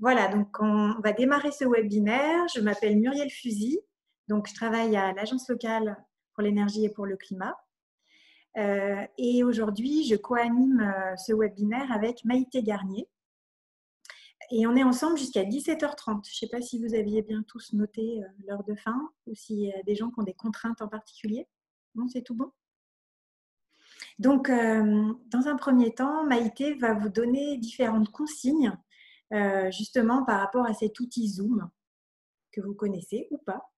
Voilà, donc on va démarrer ce webinaire. Je m'appelle Muriel Fusy, donc je travaille à l'Agence locale pour l'énergie et pour le climat. Et aujourd'hui, je co-anime ce webinaire avec Maïté Garnier. Et on est ensemble jusqu'à 17h30. Je ne sais pas si vous aviez bien tous noté l'heure de fin ou s'il y a des gens qui ont des contraintes en particulier. Non, c'est tout bon? Donc, dans un premier temps, Maïté va vous donner différentes consignes justement par rapport à cet outil Zoom que vous connaissez ou pas.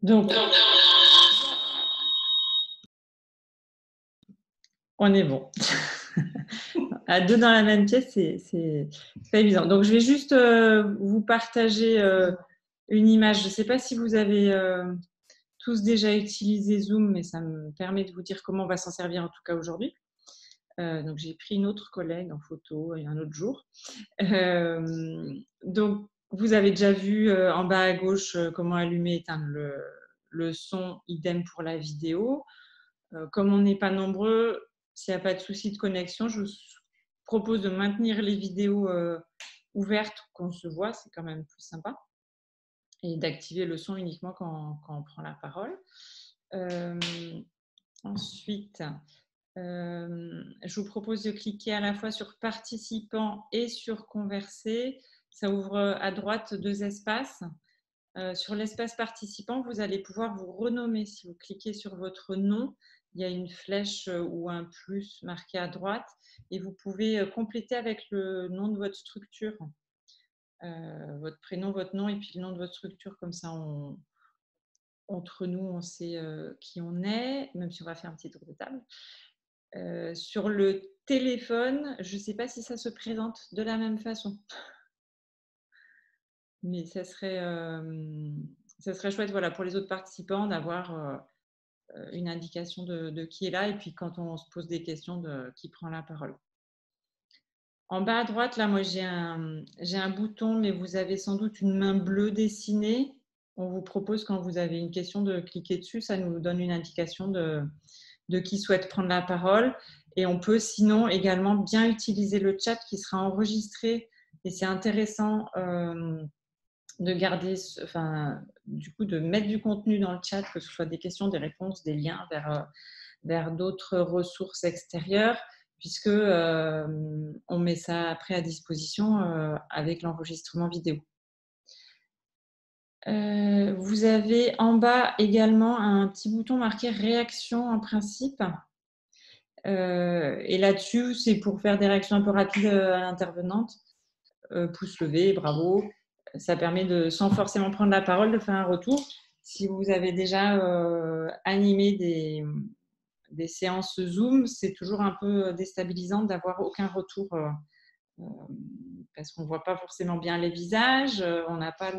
Donc, on est bon. À deux dans la même pièce, c'est pas évident. Donc, je vais juste vous partager une image. Je ne sais pas si vous avez tous déjà utilisé Zoom, mais ça me permet de vous dire comment on va s'en servir en tout cas aujourd'hui. Donc, j'ai pris une autre collègue en photo un autre jour. Donc, vous avez déjà vu en bas à gauche comment allumer et éteindre le son, idem pour la vidéo. Comme on n'est pas nombreux, s'il n'y a pas de souci de connexion, je vous propose de maintenir les vidéos ouvertes qu'on se voit, c'est quand même plus sympa, et d'activer le son uniquement quand on prend la parole. Ensuite, je vous propose de cliquer à la fois sur participants et sur converser. Ça ouvre à droite deux espaces. Sur l'espace participant, vous allez pouvoir vous renommer. Si vous cliquez sur votre nom, il y a une flèche ou un plus marqué à droite et vous pouvez compléter avec le nom de votre structure, votre prénom, votre nom et puis le nom de votre structure. Comme ça, entre nous, on sait qui on est, même si on va faire un petit tour de table. Sur le téléphone, je ne sais pas si ça se présente de la même façon. Mais ça serait chouette, voilà, pour les autres participants d'avoir une indication de qui est là et puis quand on se pose des questions, de qui prend la parole. En bas à droite, là, moi, j'ai un bouton, mais vous avez sans doute une main bleue dessinée. On vous propose, quand vous avez une question, de cliquer dessus. Ça nous donne une indication de qui souhaite prendre la parole. Et on peut sinon également bien utiliser le chat qui sera enregistré. Et c'est intéressant de garder, du coup, de mettre du contenu dans le chat, que ce soit des questions, des réponses, des liens vers d'autres ressources extérieures, puisque on met ça après à disposition avec l'enregistrement vidéo. Vous avez en bas également un petit bouton marqué réaction en principe. Et là-dessus, c'est pour faire des réactions un peu rapides à l'intervenante. Pouce levé, bravo. Ça permet de, sans forcément prendre la parole, de faire un retour. Si vous avez déjà animé des séances Zoom, c'est toujours un peu déstabilisant d'avoir aucun retour parce qu'on ne voit pas forcément bien les visages, on n'a pas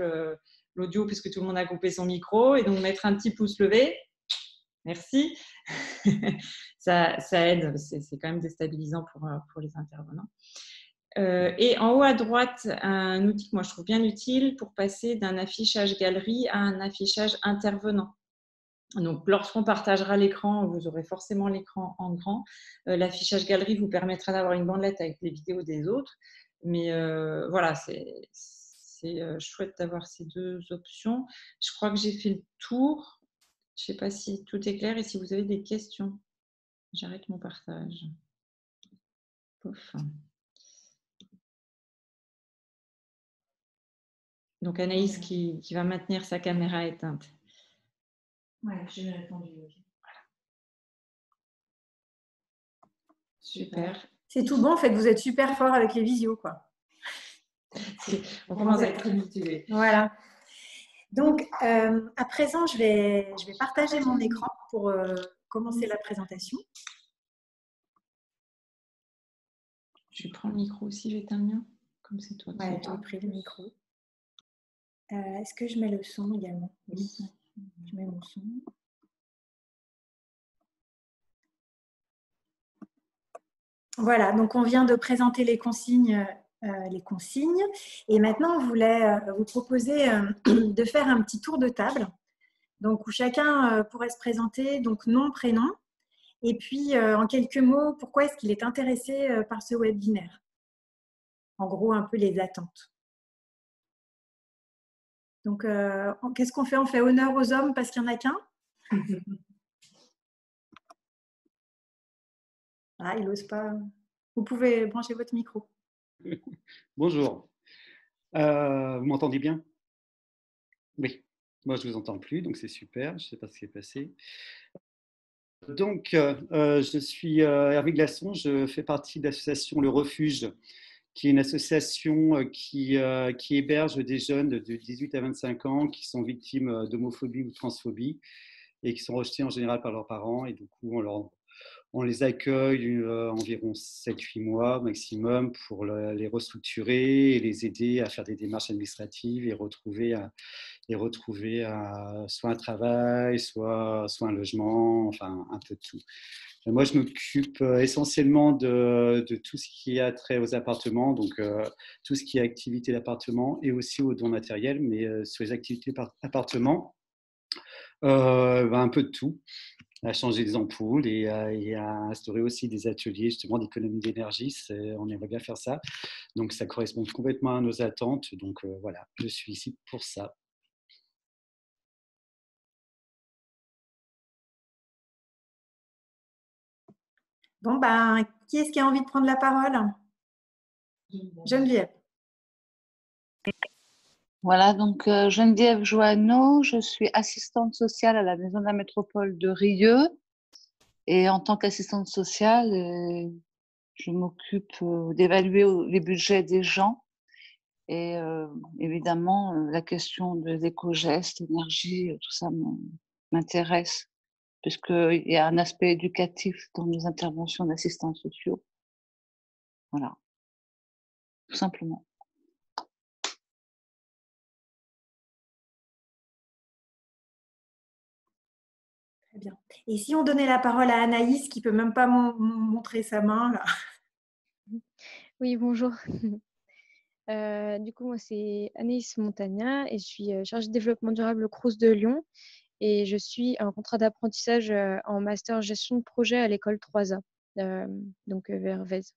l'audio puisque tout le monde a coupé son micro, et donc mettre un petit pouce levé, merci, ça aide, c'est quand même déstabilisant pour les intervenants. Et en haut à droite, un outil que moi je trouve bien utile pour passer d'un affichage galerie à un affichage intervenant. Donc, lorsqu'on partagera l'écran, vous aurez forcément l'écran en grand. L'affichage galerie vous permettra d'avoir une bandelette avec les vidéos des autres. Mais voilà, c'est chouette d'avoir ces deux options. Je crois que j'ai fait le tour. Je ne sais pas si tout est clair et si vous avez des questions. J'arrête mon partage. Pouf. Donc, Anaïs qui va maintenir sa caméra éteinte. Ouais, j'ai répondu. Super. C'est tout bon, en fait, vous êtes super fort avec les visios, quoi. On commence à être habitué. Voilà. Donc, à présent, je vais partager mon écran pour commencer la présentation. Je prends le micro aussi, j'éteins le mien. Comme c'est toi. Ouais, j'ai pris le micro. Est-ce que je mets le son également? Oui, je mets mon son. Voilà, donc on vient de présenter les consignes. Et maintenant, on voulait vous proposer de faire un petit tour de table, donc où chacun pourrait se présenter, donc nom, prénom, Et puis, en quelques mots, pourquoi est-ce qu'il est intéressé par ce webinaire? En gros, un peu les attentes. Donc, qu'est-ce qu'on fait? On fait honneur aux hommes parce qu'il n'y en a qu'un? Ah, il n'ose pas. Vous pouvez brancher votre micro. Bonjour. Vous m'entendez bien? Oui. Moi, je ne vous entends plus, donc c'est super. Je ne sais pas ce qui est passé. Donc, je suis Hervé Glasson. Je fais partie de l'association Le Refuge, qui est une association qui héberge des jeunes de 18 à 25 ans qui sont victimes d'homophobie ou de transphobie et qui sont rejetés en général par leurs parents. Et du coup, on les accueille environ 7-8 mois maximum pour les restructurer et les aider à faire des démarches administratives et retrouver soit un travail, soit un logement, enfin un peu de tout. Et moi, je m'occupe essentiellement de tout ce qui a trait aux appartements, donc tout ce qui est activité d'appartement et aussi aux dons matériels, mais sur les activités d'appartement, un peu de tout, à changer des ampoules et à instaurer aussi des ateliers justement d'économie d'énergie. On aimerait bien faire ça. Donc, ça correspond complètement à nos attentes. Donc, voilà, je suis ici pour ça. Bon, ben, qui est-ce qui a envie de prendre la parole? Geneviève. Voilà, donc Geneviève Joanneau, je suis assistante sociale à la Maison de la Métropole de Rieux. Et en tant qu'assistante sociale, je m'occupe d'évaluer les budgets des gens. Et évidemment, la question de l'éco-geste, énergie, tout ça m'intéresse, puisqu'il y a un aspect éducatif dans mes interventions d'assistants sociaux. Voilà, tout simplement. Très bien. Et si on donnait la parole à Anaïs, qui ne peut même pas montrer sa main là. Oui, bonjour. Du coup, moi, c'est Anaïs Montagna et je suis chargée de développement durable au Crous de Lyon. Et je suis en contrat d'apprentissage en master gestion de projet à l'école 3A, donc vers Vèze.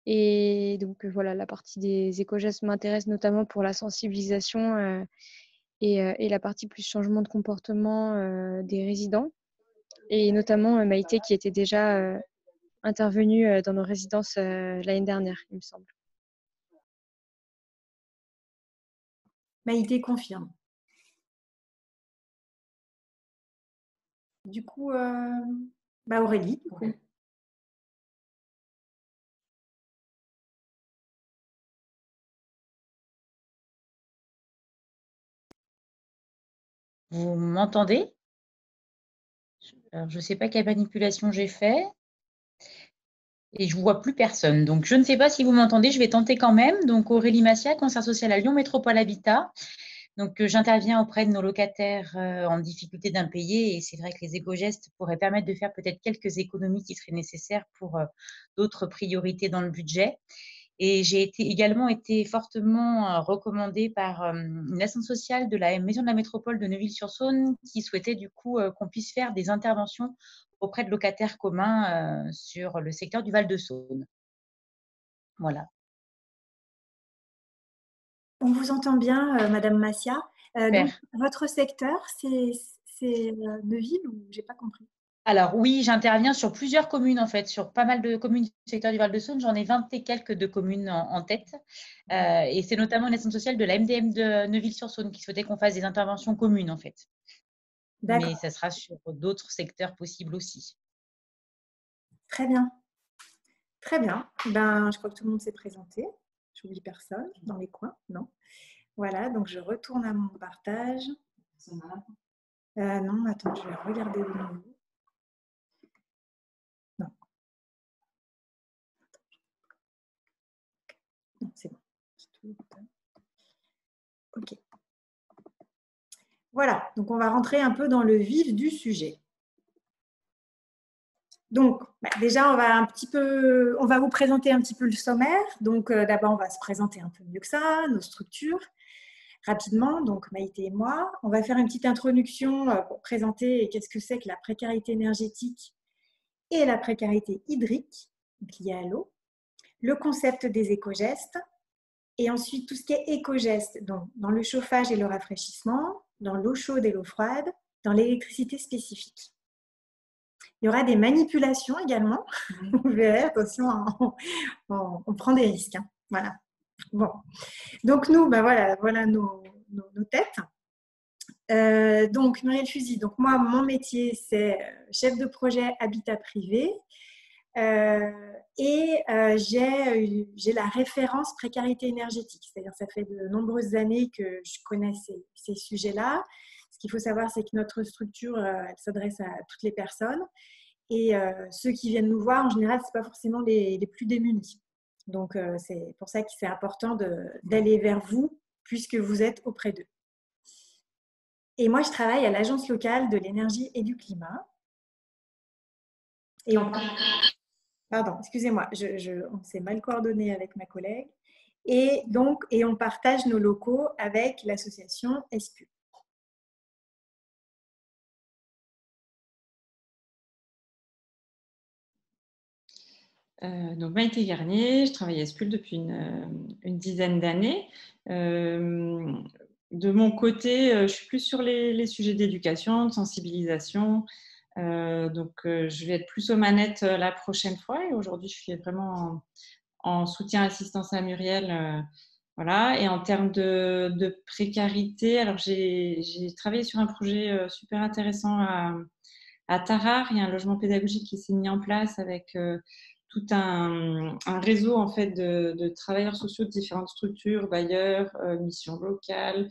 Et donc, voilà, la partie des éco-gestes m'intéresse notamment pour la sensibilisation et la partie plus changement de comportement des résidents. Et notamment Maïté qui était déjà intervenue dans nos résidences l'année dernière, il me semble. Maïté confirme. Du coup, Aurélie, du coup. Vous m'entendez? Alors, je ne sais pas quelle manipulation j'ai fait. Et je ne vois plus personne. Donc, je ne sais pas si vous m'entendez. Je vais tenter quand même. Donc, Aurélie Massia, conseillère sociale à Lyon Métropole Habitat. Donc, j'interviens auprès de nos locataires en difficulté d'impayés. Et c'est vrai que les éco-gestes pourraient permettre de faire peut-être quelques économies qui seraient nécessaires pour d'autres priorités dans le budget. Et j'ai également été fortement recommandée par une assistante sociale de la Maison de la Métropole de Neuville-sur-Saône qui souhaitait du coup qu'on puisse faire des interventions auprès de locataires communs sur le secteur du Val-de-Saône. Voilà. On vous entend bien, Madame Massia. Donc, votre secteur, c'est Neuville ou j'ai pas compris? Alors oui, j'interviens sur plusieurs communes en fait, sur pas mal de communes du secteur du Val-de-Saône. J'en ai 20 et quelques de communes en tête. Et c'est notamment une assistante sociale de la MDM de Neuville-sur-Saône qui souhaitait qu'on fasse des interventions communes en fait. Mais ça sera sur d'autres secteurs possibles aussi. Très bien. Très bien. Ben, je crois que tout le monde s'est présenté. J'oublie personne dans les coins, non? Voilà, donc je retourne à mon partage. Non, attends, je vais regarder de nouveau. Non. Non, c'est bon. Ok. Voilà, donc on va rentrer un peu dans le vif du sujet. Donc, déjà, on va vous présenter un petit peu le sommaire. Donc, d'abord, on va se présenter un peu mieux que ça, nos structures, rapidement. Donc, Maïté et moi, on va faire une petite introduction pour présenter qu'est-ce que c'est que la précarité énergétique et la précarité hydrique liée à l'eau, le concept des éco-gestes, et ensuite tout ce qui est éco-gestes, donc dans le chauffage et le rafraîchissement, dans l'eau chaude et l'eau froide, dans l'électricité spécifique. Il y aura des manipulations également. Vous verrez, attention, on prend des risques. Hein. Voilà. Bon. Donc nous, ben voilà nos têtes. Donc Muriel Fusy, donc moi, mon métier, c'est chef de projet habitat privé. J'ai la référence précarité énergétique. C'est-à-dire ça fait de nombreuses années que je connais ces sujets-là. Ce qu'il faut savoir, c'est que notre structure, elle s'adresse à toutes les personnes. Et ceux qui viennent nous voir, en général, ce n'est pas forcément les plus démunis. Donc, c'est pour ça que c'est important d'aller vers vous, puisque vous êtes auprès d'eux. Et moi, je travaille à l'Agence locale de l'énergie et du climat. Et pardon, excusez-moi, on s'est mal coordonné avec ma collègue. Et on partage nos locaux avec l'association ESPU. Donc Maïté Garnier, je travaille à ESPUL depuis une dizaine d'années. De mon côté, je suis plus sur les sujets d'éducation, de sensibilisation. Je vais être plus aux manettes la prochaine fois. Et aujourd'hui, je suis vraiment en soutien assistance à Muriel. Voilà. Et en termes de précarité, alors j'ai travaillé sur un projet super intéressant à Tarare. Il y a un logement pédagogique qui s'est mis en place avec tout un réseau en fait de travailleurs sociaux de différentes structures, bailleurs, missions locales,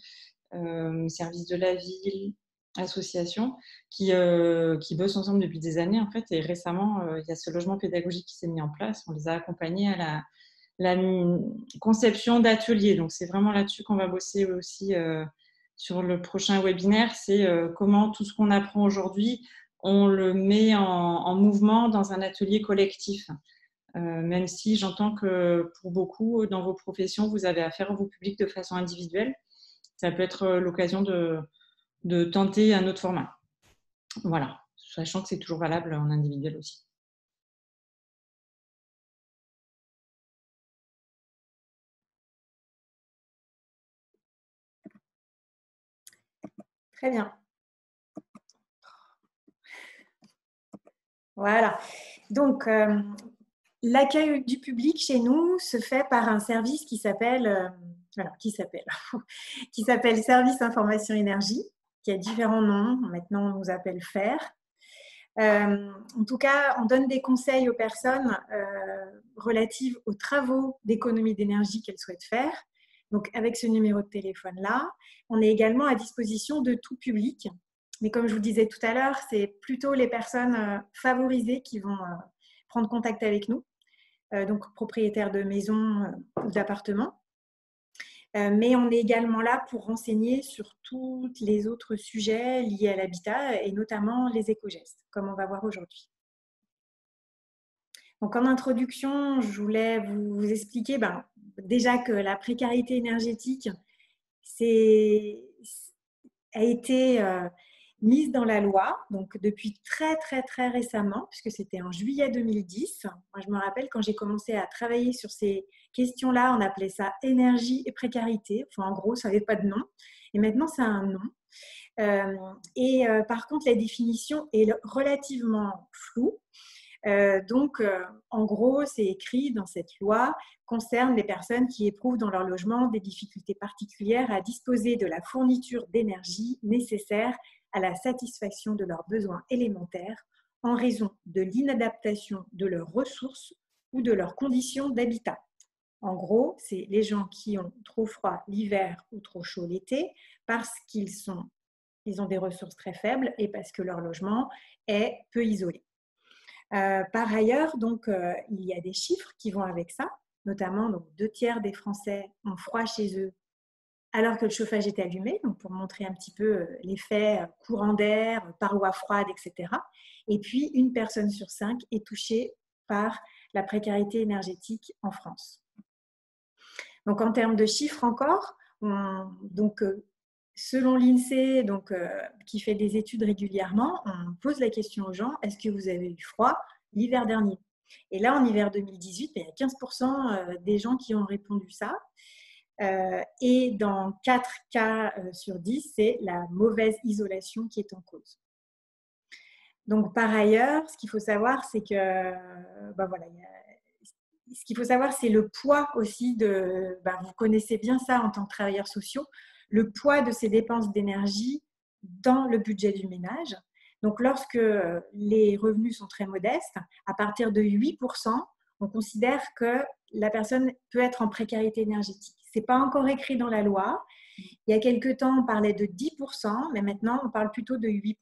services de la ville, associations qui bossent ensemble depuis des années en fait. Et récemment, il y a ce logement pédagogique qui s'est mis en place. On les a accompagnés à la conception d'ateliers. Donc c'est vraiment là-dessus qu'on va bosser aussi sur le prochain webinaire. C'est comment tout ce qu'on apprend aujourd'hui, on le met en mouvement dans un atelier collectif. Même si j'entends que pour beaucoup, dans vos professions, vous avez affaire à vos publics de façon individuelle, ça peut être l'occasion de tenter un autre format. Voilà, sachant que c'est toujours valable en individuel aussi. Très bien. Voilà. Donc, l'accueil du public chez nous se fait par un service qui s'appelle Service Information Énergie, qui a différents noms. Maintenant, on nous appelle FAIR. En tout cas, on donne des conseils aux personnes relatives aux travaux d'économie d'énergie qu'elles souhaitent faire. Donc, avec ce numéro de téléphone-là, on est également à disposition de tout public. Mais comme je vous disais tout à l'heure, c'est plutôt les personnes favorisées qui vont prendre contact avec nous, donc propriétaires de maisons ou d'appartements. Mais on est également là pour renseigner sur tous les autres sujets liés à l'habitat et notamment les éco-gestes, comme on va voir aujourd'hui. Donc, en introduction, je voulais vous expliquer déjà que la précarité énergétique a été mise dans la loi, donc depuis très très très récemment, puisque c'était en juillet 2010. Moi, je me rappelle quand j'ai commencé à travailler sur ces questions-là, on appelait ça énergie et précarité. Enfin, en gros, ça n'avait pas de nom. Et maintenant, ça a un nom. Par contre, la définition est relativement floue. En gros, c'est écrit dans cette loi, concerne les personnes qui éprouvent dans leur logement des difficultés particulières à disposer de la fourniture d'énergie nécessaire à la satisfaction de leurs besoins élémentaires en raison de l'inadaptation de leurs ressources ou de leurs conditions d'habitat. En gros, c'est les gens qui ont trop froid l'hiver ou trop chaud l'été parce qu'ils ont des ressources très faibles et parce que leur logement est peu isolé. Par ailleurs, il y a des chiffres qui vont avec ça, notamment 2/3 des Français ont froid chez eux alors que le chauffage est allumé, donc pour montrer un petit peu l'effet courant d'air, parois froides, etc. Et puis, 1 personne sur 5 est touchée par la précarité énergétique en France. Donc, en termes de chiffres encore, selon l'INSEE, qui fait des études régulièrement, on pose la question aux gens, est-ce que vous avez eu froid l'hiver dernier. Et là, en hiver 2018, il y a 15% des gens qui ont répondu ça. Et dans 4 cas sur 10, c'est la mauvaise isolation qui est en cause. Donc, par ailleurs, ce qu'il faut savoir, c'est que, ce qu'il faut savoir, c'est le poids aussi vous connaissez bien ça en tant que travailleurs sociaux, le poids de ces dépenses d'énergie dans le budget du ménage. Donc, lorsque les revenus sont très modestes, à partir de 8%, on considère que la personne peut être en précarité énergétique. Ce n'est pas encore écrit dans la loi. Il y a quelques temps, on parlait de 10%, mais maintenant, on parle plutôt de 8%.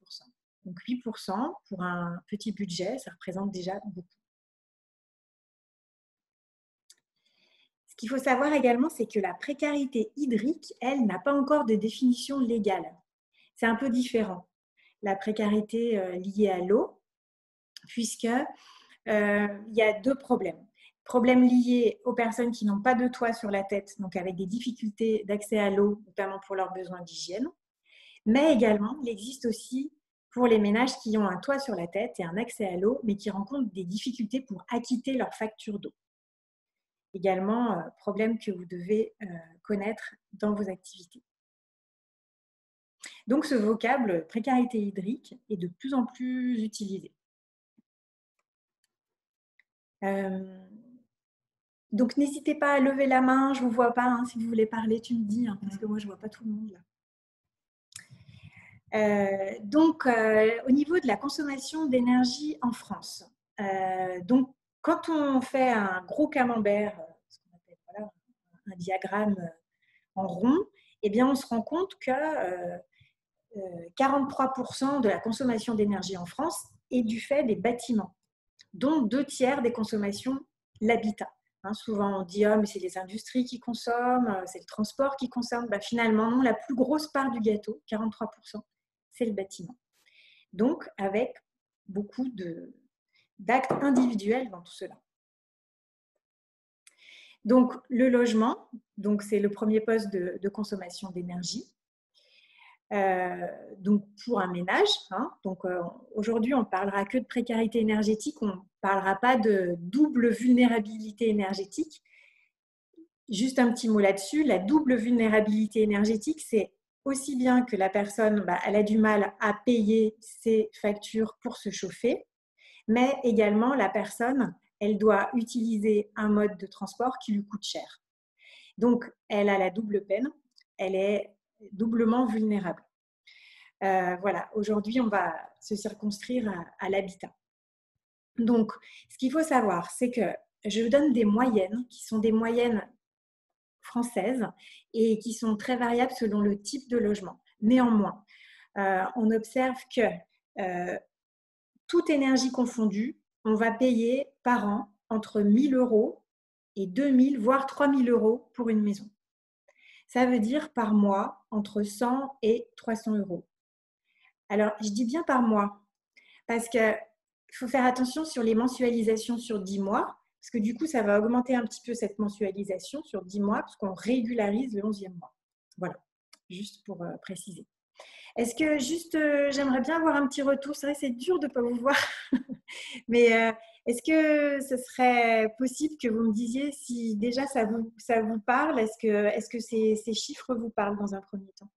Donc 8% pour un petit budget, ça représente déjà beaucoup. Ce qu'il faut savoir également, c'est que la précarité hydrique, elle, n'a pas encore de définition légale. C'est un peu différent. La précarité liée à l'eau, puisqu'il y a 2 problèmes. Problèmes liés aux personnes qui n'ont pas de toit sur la tête, donc avec des difficultés d'accès à l'eau, notamment pour leurs besoins d'hygiène. Mais également, il existe aussi pour les ménages qui ont un toit sur la tête et un accès à l'eau, mais qui rencontrent des difficultés pour acquitter leur facture d'eau. Également, problème que vous devez connaître dans vos activités. Donc, ce vocable précarité hydrique est de plus en plus utilisé. Donc, n'hésitez pas à lever la main, je ne vous vois pas, hein, si vous voulez parler, tu me dis, hein, parce que moi, je ne vois pas tout le monde là. Au niveau de la consommation d'énergie en France, donc, quand on fait un gros camembert, ce qu'on appelle un diagramme en rond, eh bien, on se rend compte que 43% de la consommation d'énergie en France est du fait des bâtiments, dont 2/3 des consommations l'habitat. Souvent, on dit « mais c'est les industries qui consomment, c'est le transport qui consomme ». Finalement, non, la plus grosse part du gâteau, 43%, c'est le bâtiment. Donc, avec beaucoup d'actes individuels dans tout cela. Donc, le logement, donc c'est le premier poste de consommation d'énergie. Donc, pour un ménage, aujourd'hui, on ne parlera que de précarité énergétique, on ne parlera pas de double vulnérabilité énergétique. Juste un petit mot là-dessus, la double vulnérabilité énergétique, c'est aussi bien que la personne, elle a du mal à payer ses factures pour se chauffer, mais également la personne, elle doit utiliser un mode de transport qui lui coûte cher. Donc, elle a la double peine, elle est doublement vulnérable. Voilà, aujourd'hui, on va se circonscrire à l'habitat. Donc, ce qu'il faut savoir, c'est que je vous donne des moyennes qui sont des moyennes françaises et qui sont très variables selon le type de logement. Néanmoins, on observe que toute énergie confondue, on va payer par an entre 1 000 € et 2 000, voire 3 000 € pour une maison. Ça veut dire par mois entre 100 et 300 €. Alors, je dis bien par mois, parce qu'il faut faire attention sur les mensualisations sur 10 mois, parce que du coup, ça va augmenter un petit peu cette mensualisation sur 10 mois, parce qu'on régularise le 11e mois. Voilà, juste pour préciser. Est-ce que j'aimerais bien avoir un petit retour. C'est vrai que c'est dur de ne pas vous voir, mais est-ce que ce serait possible que vous me disiez si déjà ça vous parle? Est-ce que ces chiffres vous parlent dans un premier temps?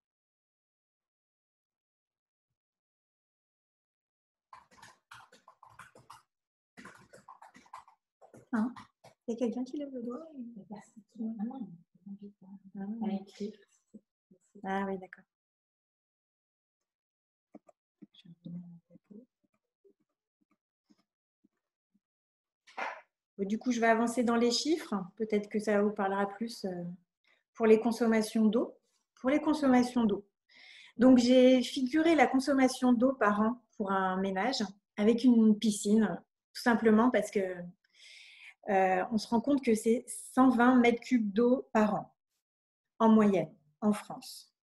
Hein? Il y a quelqu'un qui lève le doigt? Ah oui, d'accord. Du coup, je vais avancer dans les chiffres. Peut-être que ça vous parlera plus pour les consommations d'eau. Pour les consommations d'eau. Donc, j'ai figuré la consommation d'eau par an pour un ménage avec une piscine, tout simplement parce que on se rend compte que c'est 120 mètres cubes d'eau par an, en moyenne, en France.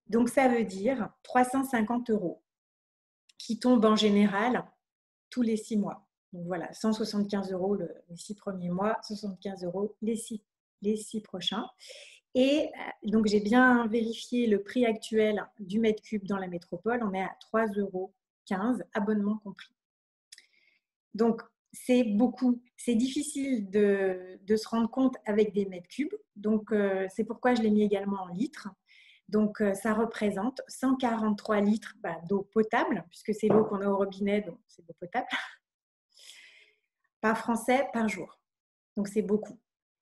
Donc, ça veut dire 350 € qui tombent en général tous les 6 mois. Donc, voilà, 175 € les 6 premiers mois, 75 € les 6 prochains. Et donc, j'ai bien vérifié le prix actuel du mètre cube dans la métropole. On est à 3,15 € abonnement compris. Donc, c'est beaucoup. C'est difficile de se rendre compte avec des mètres cubes. Donc, c'est pourquoi je l'ai mis également en litres. Donc, ça représente 143 litres d'eau potable, puisque c'est l'eau qu'on a au robinet, donc c'est l'eau potable, par Français par jour. Donc, c'est beaucoup.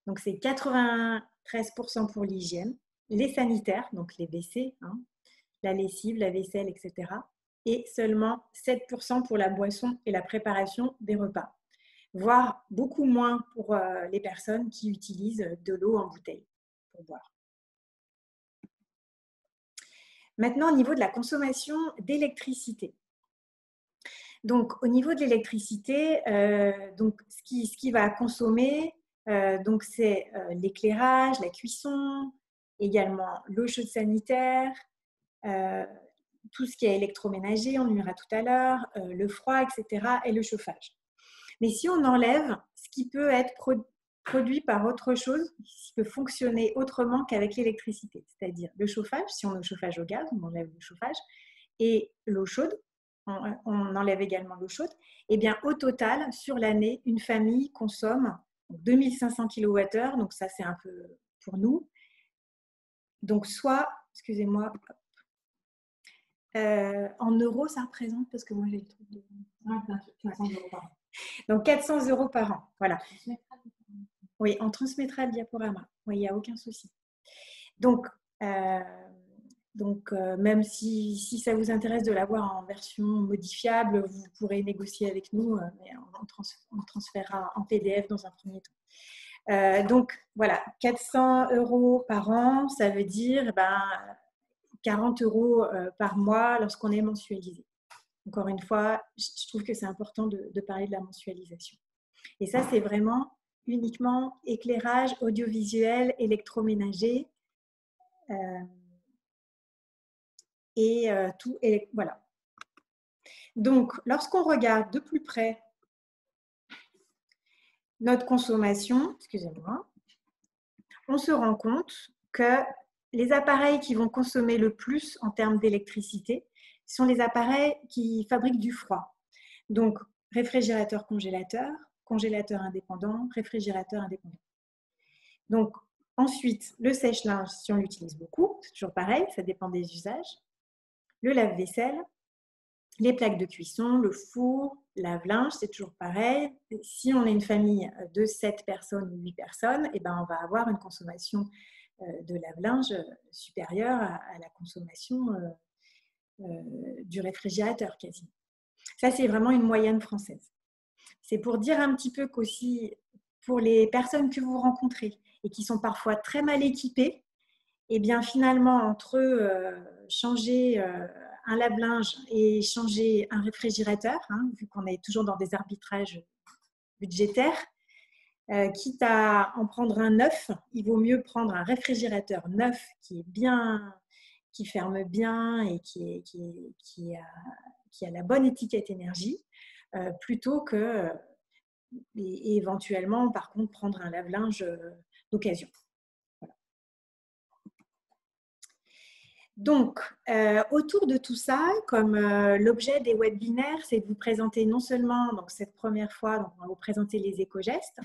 Donc, c'est 93% pour l'hygiène, les sanitaires, donc les WC, la lessive, la vaisselle, etc. Et seulement 7% pour la boisson et la préparation des repas, voire beaucoup moins pour les personnes qui utilisent de l'eau en bouteille pour boire. Maintenant, au niveau de la consommation d'électricité. Donc, au niveau de l'électricité, ce qui va consommer, c'est l'éclairage, la cuisson, également l'eau chaude sanitaire, tout ce qui est électroménager, on y verra tout à l'heure, le froid, etc. et le chauffage. Mais si on enlève ce qui peut être produit par autre chose, qui peut fonctionner autrement qu'avec l'électricité, c'est-à-dire le chauffage, si on a le chauffage au gaz, on enlève le chauffage, et l'eau chaude, on enlève également l'eau chaude, et bien au total, sur l'année, une famille consomme 2500 kWh, donc ça c'est un peu pour nous. Donc soit, excusez-moi, en euros ça représente, parce que moi j'ai le truc de... 400 € par an. Donc 400 € par an, voilà. Oui, on transmettra le diaporama, oui, il n'y a aucun souci. Donc même si ça vous intéresse de l'avoir en version modifiable, vous pourrez négocier avec nous, mais on transférera en PDF dans un premier temps. Donc voilà, 400 € par an, ça veut dire 40 € par mois lorsqu'on est mensualisé. Encore une fois, je trouve que c'est important de parler de la mensualisation. Et ça, c'est vraiment uniquement éclairage, audiovisuel, électroménager tout. Voilà. Donc, lorsqu'on regarde de plus près notre consommation, excusez-moi, on se rend compte que les appareils qui vont consommer le plus en termes d'électricité sont les appareils qui fabriquent du froid. Donc, réfrigérateur, congélateur, congélateur indépendant, réfrigérateur indépendant. Donc, ensuite, le sèche-linge, si on l'utilise beaucoup, c'est toujours pareil, ça dépend des usages. Le lave-vaisselle, les plaques de cuisson, le four, lave-linge, c'est toujours pareil. Si on est une famille de 7 personnes ou 8 personnes, on va avoir une consommation de lave-linge supérieure à la consommation du réfrigérateur quasiment. Ça, c'est vraiment une moyenne française. C'est pour dire un petit peu qu'aussi, pour les personnes que vous rencontrez et qui sont parfois très mal équipées, et bien finalement, entre changer un lave-linge et changer un réfrigérateur, vu qu'on est toujours dans des arbitrages budgétaires, quitte à en prendre un neuf, il vaut mieux prendre un réfrigérateur neuf qui est bien, qui ferme bien et qui a la bonne étiquette énergie, plutôt que et éventuellement, par contre, prendre un lave-linge d'occasion. Voilà. Donc, autour de tout ça, comme l'objet des webinaires, c'est de vous présenter non seulement cette première fois, donc on va vous présenter les éco-gestes,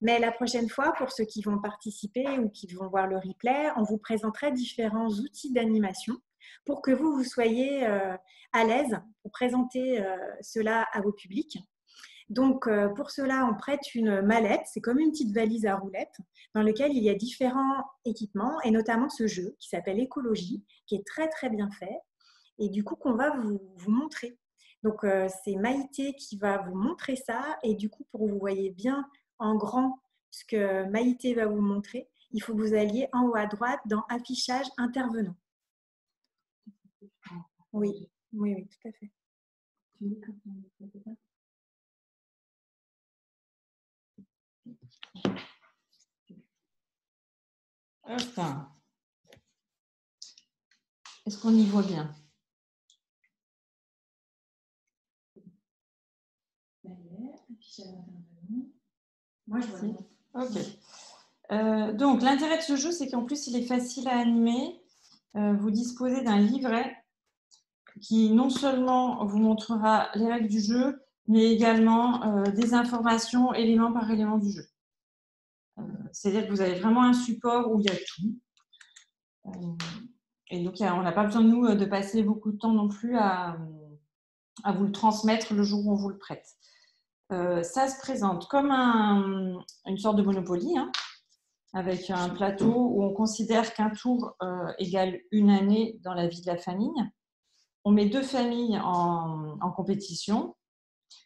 mais la prochaine fois, pour ceux qui vont participer ou qui vont voir le replay, on vous présentera différents outils d'animation pour que vous soyez à l'aise pour présenter cela à vos publics. Donc, pour cela, on prête une mallette, c'est comme une petite valise à roulettes, dans laquelle il y a différents équipements, et notamment ce jeu qui s'appelle Écologie, qui est très très bien fait, et du coup qu'on va vous montrer. Donc, c'est Maïté qui va vous montrer ça, et du coup, pour que vous voyez bien en grand ce que Maïté va vous montrer, il faut que vous alliez en haut à droite dans Affichage intervenant. Oui, oui, oui, tout à fait. Enfin, est-ce qu'on y voit bien? Moi, je vois bien. Ok. Donc, l'intérêt de ce jeu, c'est qu'en plus, il est facile à animer. Vous disposez d'un livret qui non seulement vous montrera les règles du jeu, mais également des informations élément par élément du jeu. C'est-à-dire que vous avez vraiment un support où il y a tout. Et donc, on n'a pas besoin de nous de passer beaucoup de temps non plus à vous le transmettre le jour où on vous le prête. Ça se présente comme une sorte de Monopoly, hein, avec un plateau où on considère qu'un tour égale une année dans la vie de la famille. On met 2 familles en compétition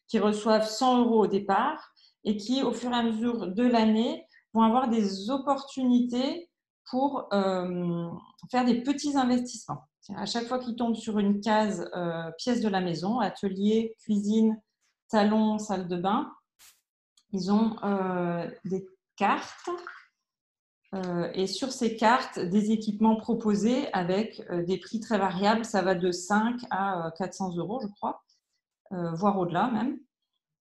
qui reçoivent 100 € au départ et qui, au fur et à mesure de l'année, vont avoir des opportunités pour faire des petits investissements. À chaque fois qu'ils tombent sur une case pièce de la maison, atelier, cuisine, salon, salle de bain, ils ont des cartes et sur ces cartes, des équipements proposés avec des prix très variables. Ça va de 5 à 400 €, je crois, voire au-delà même.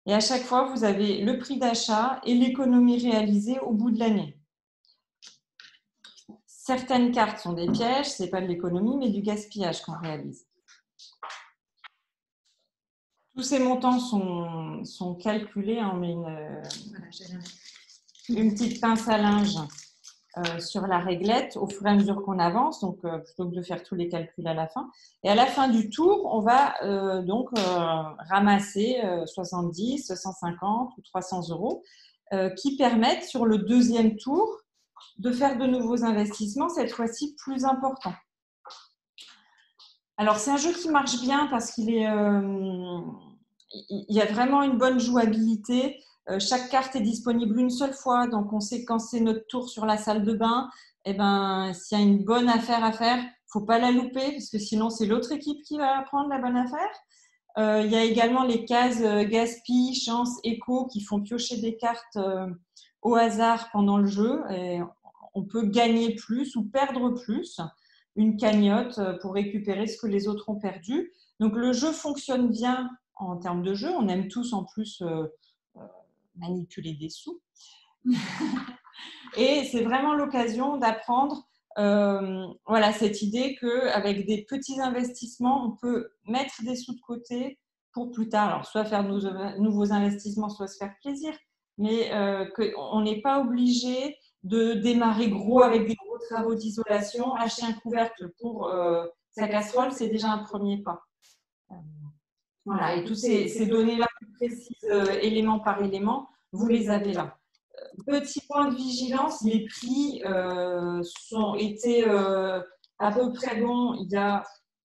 Et à chaque fois, vous avez le prix d'achat et l'économie réalisée au bout de l'année. Certaines cartes sont des pièges, ce n'est pas de l'économie, mais du gaspillage qu'on réalise. Tous ces montants sont calculés. On met une petite pince à linge sur la réglette au fur et à mesure qu'on avance, donc plutôt que de faire tous les calculs à la fin. Et à la fin du tour, on va ramasser 70, 150 ou 300 € qui permettent sur le deuxième tour de faire de nouveaux investissements, cette fois-ci plus importants. Alors, c'est un jeu qui marche bien parce qu'il y a vraiment une bonne jouabilité. Chaque carte est disponible une seule fois, donc on sait quand c'est notre tour sur la salle de bain, s'il y a une bonne affaire à faire, il ne faut pas la louper parce que sinon c'est l'autre équipe qui va prendre la bonne affaire. Il y a également les cases gaspille, chance, écho qui font piocher des cartes au hasard pendant le jeu. Et on peut gagner plus ou perdre plus, une cagnotte pour récupérer ce que les autres ont perdu. Donc le jeu fonctionne bien en termes de jeu. On aime tous en plus manipuler des sous. Et c'est vraiment l'occasion d'apprendre cette idée qu'avec des petits investissements, on peut mettre des sous de côté pour plus tard. Alors, soit faire de nouveaux investissements, soit se faire plaisir. Mais qu'on n'est pas obligé de démarrer gros avec des gros travaux d'isolation. Acheter un couvercle pour sa casserole, c'est déjà un premier pas. Voilà, et toutes ces données-là plus précises, élément par élément, vous les avez là. Petit point de vigilance, les prix ont été à peu près bons il y a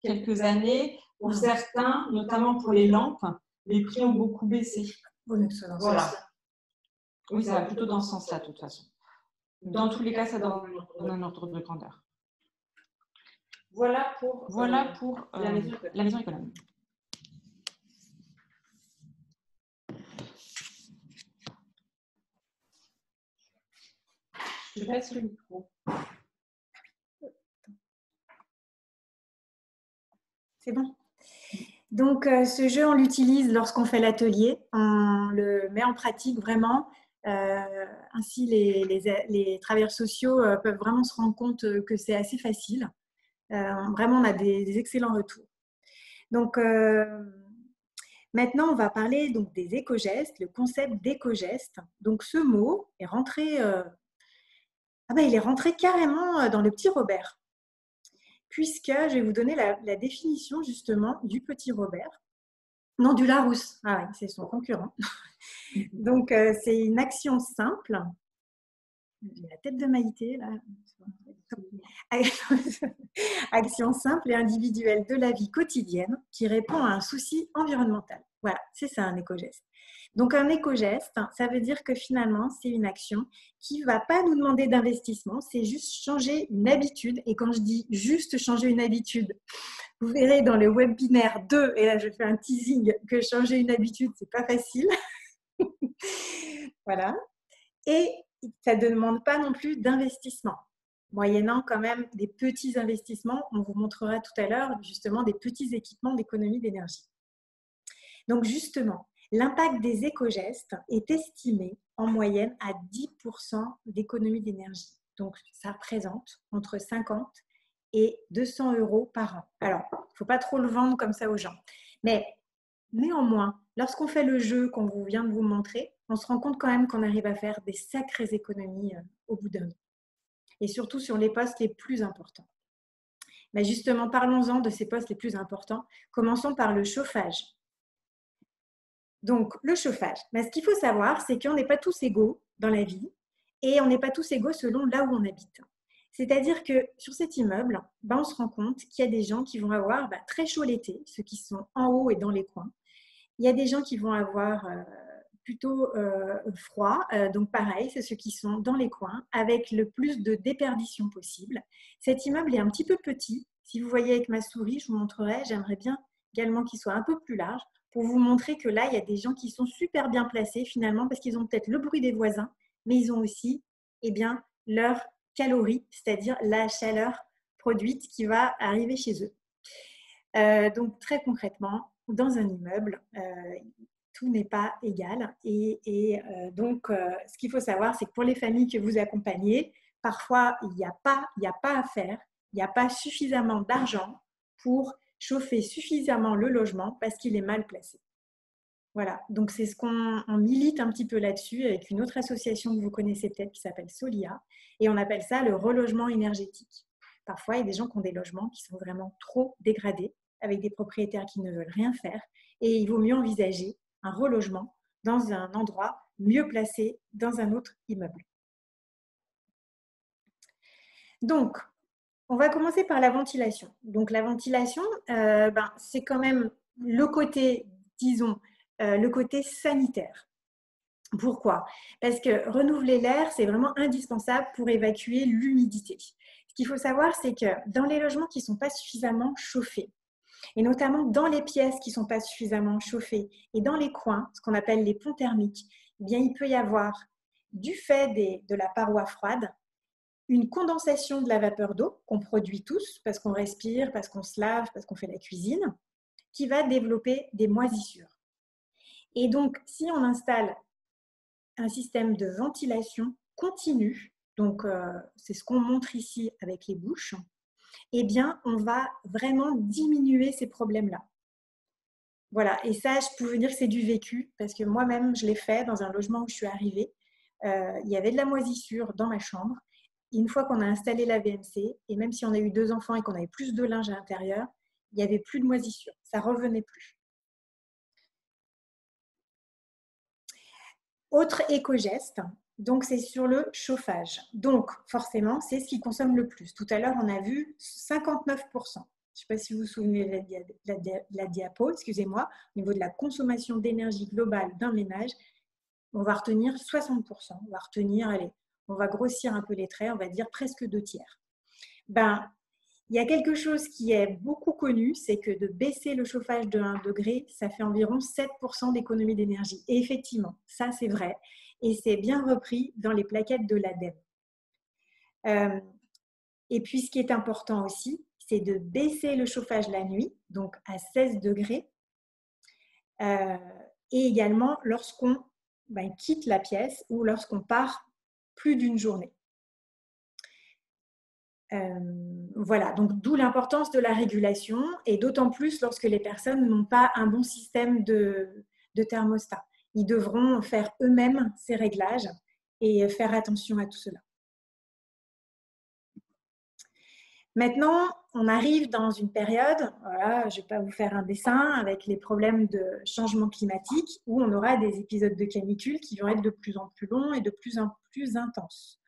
quelques années. Pour certains, notamment pour les lampes, les prix ont beaucoup baissé. Voilà. Oui, ça va plutôt dans ce sens-là, de toute façon. Dans tous les cas, ça donne un ordre de grandeur. Voilà pour la maison économe. Je passe le micro. C'est bon. Donc, ce jeu, on l'utilise lorsqu'on fait l'atelier. On le met en pratique vraiment. Ainsi, les travailleurs sociaux peuvent vraiment se rendre compte que c'est assez facile. Vraiment, on a des excellents retours. Donc, maintenant, on va parler donc, des éco-gestes, le concept d'éco-gestes. Donc, ce mot est rentré... il est rentré carrément dans le petit Robert, puisque je vais vous donner la définition justement du petit Robert. Non, du Larousse. Ah oui, c'est son concurrent. Donc, c'est une action simple. J'ai la tête de Maïté, là. Action simple et individuelle de la vie quotidienne qui répond à un souci environnemental. Voilà, c'est ça un éco-geste. Donc, un éco-geste, ça veut dire que finalement, c'est une action qui ne va pas nous demander d'investissement, c'est juste changer une habitude. Et quand je dis juste changer une habitude, vous verrez dans le webinaire 2, et là je fais un teasing, que changer une habitude, ce n'est pas facile. Voilà. Et ça ne demande pas non plus d'investissement, moyennant quand même des petits investissements. On vous montrera tout à l'heure justement des petits équipements d'économie d'énergie. Donc justement, l'impact des éco-gestes est estimé en moyenne à 10% d'économie d'énergie. Donc, ça représente entre 50 et 200 € par an. Alors, il ne faut pas trop le vendre comme ça aux gens. Mais Néanmoins, lorsqu'on fait le jeu qu'on vient de vous montrer, on se rend compte quand même qu'on arrive à faire des sacrées économies au bout d'un an. Et surtout sur les postes les plus importants. Mais justement, parlons-en de ces postes les plus importants. Commençons par le chauffage. Donc, le chauffage. Mais ce qu'il faut savoir, c'est qu'on n'est pas tous égaux dans la vie et on n'est pas tous égaux selon là où on habite. C'est-à-dire que sur cet immeuble, on se rend compte qu'il y a des gens qui vont avoir très chaud l'été, ceux qui sont en haut et dans les coins. Il y a des gens qui vont avoir plutôt froid, donc pareil, c'est ceux qui sont dans les coins, avec le plus de déperdition possible. Cet immeuble est un petit peu petit. Si vous voyez avec ma souris, je vous montrerai, j'aimerais bien également qu'il soit un peu plus large, pour vous montrer que là, il y a des gens qui sont super bien placés finalement, parce qu'ils ont peut-être le bruit des voisins, mais ils ont aussi leurs calories, c'est-à-dire la chaleur produite qui va arriver chez eux. Donc très concrètement, dans un immeuble, tout n'est pas égal. Donc, ce qu'il faut savoir, c'est que pour les familles que vous accompagnez, parfois, il n'y a pas à faire, il n'y a pas suffisamment d'argent pour chauffer suffisamment le logement parce qu'il est mal placé. Voilà, donc c'est ce qu'on milite un petit peu là-dessus avec une autre association que vous connaissez peut-être qui s'appelle Solia, et on appelle ça le relogement énergétique. Parfois, il y a des gens qui ont des logements qui sont vraiment trop dégradés, avec des propriétaires qui ne veulent rien faire, et il vaut mieux envisager un relogement dans un endroit mieux placé dans un autre immeuble. Donc, on va commencer par la ventilation. Donc, la ventilation, c'est quand même le côté, disons, le côté sanitaire. Pourquoi? Parce que renouveler l'air, c'est vraiment indispensable pour évacuer l'humidité. Ce qu'il faut savoir, c'est que dans les logements qui ne sont pas suffisamment chauffés, et notamment dans les pièces qui ne sont pas suffisamment chauffées et dans les coins, ce qu'on appelle les ponts thermiques, eh bien, il peut y avoir, du fait de la paroi froide, une condensation de la vapeur d'eau qu'on produit tous parce qu'on respire, parce qu'on se lave, parce qu'on fait la cuisine, qui va développer des moisissures. Et donc, si on installe un système de ventilation continue, donc c'est ce qu'on montre ici avec les bouches, eh bien, on va vraiment diminuer ces problèmes-là. Voilà, et ça, je peux vous dire que c'est du vécu, parce que moi-même, je l'ai fait dans un logement où je suis arrivée. Il y avait de la moisissure dans ma chambre. Une fois qu'on a installé la VMC, et même si on a eu 2 enfants et qu'on avait plus de linge à l'intérieur, il n'y avait plus de moisissure, ça ne revenait plus. Autre éco-geste, donc c'est sur le chauffage. Donc forcément, c'est ce qui consomme le plus. Tout à l'heure, on a vu 59%. Je ne sais pas si vous vous souvenez de la diapo, excusez-moi, au niveau de la consommation d'énergie globale d'un ménage, on va retenir 60%. On va retenir, allez, on va grossir un peu les traits, on va dire presque 2/3. Il y a quelque chose qui est beaucoup connu, c'est que de baisser le chauffage de 1 degré, ça fait environ 7% d'économie d'énergie. Et effectivement, ça c'est vrai. Et c'est bien repris dans les plaquettes de l'ADEME. Et puis ce qui est important aussi, c'est de baisser le chauffage la nuit, donc à 16 degrés. Et également lorsqu'on quitte la pièce ou lorsqu'on part plus d'une journée. Voilà, donc d'où l'importance de la régulation et d'autant plus lorsque les personnes n'ont pas un bon système de thermostat. Ils devront faire eux-mêmes ces réglages et faire attention à tout cela. Maintenant, on arrive dans une période, voilà, je ne vais pas vous faire un dessin avec les problèmes de changement climatique où on aura des épisodes de canicule qui vont être de plus en plus longs et de plus en plus intenses.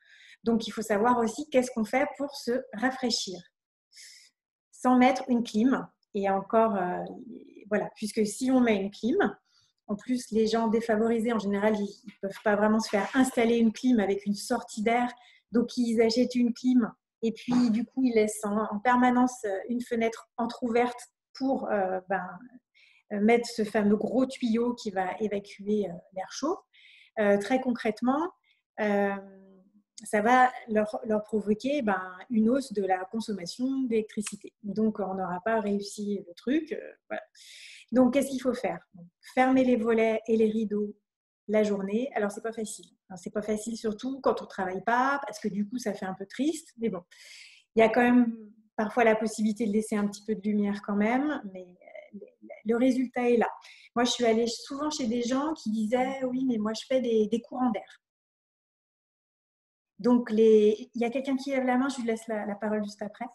Donc, il faut savoir aussi qu'est-ce qu'on fait pour se rafraîchir sans mettre une clim. Et encore, voilà, puisque si on met une clim, en plus, les gens défavorisés, en général, ils ne peuvent pas vraiment se faire installer une clim avec une sortie d'air. Donc, ils achètent une clim et puis, du coup, ils laissent en permanence une fenêtre entrouverte pour mettre ce fameux gros tuyau qui va évacuer l'air chaud. Très concrètement, ça va leur provoquer une hausse de la consommation d'électricité. Donc, on n'aura pas réussi le truc. Voilà. Donc, qu'est-ce qu'il faut faire? Fermer les volets et les rideaux la journée. Alors, c'est pas facile. C'est pas facile surtout quand on ne travaille pas, parce que du coup, ça fait un peu triste. Mais bon, il y a quand même parfois la possibilité de laisser un petit peu de lumière quand même. Mais le résultat est là. Moi, je suis allée souvent chez des gens qui disaient « Oui, mais moi, je fais des courants d'air. » Donc, il y a quelqu'un qui lève la main, je lui laisse la parole juste après.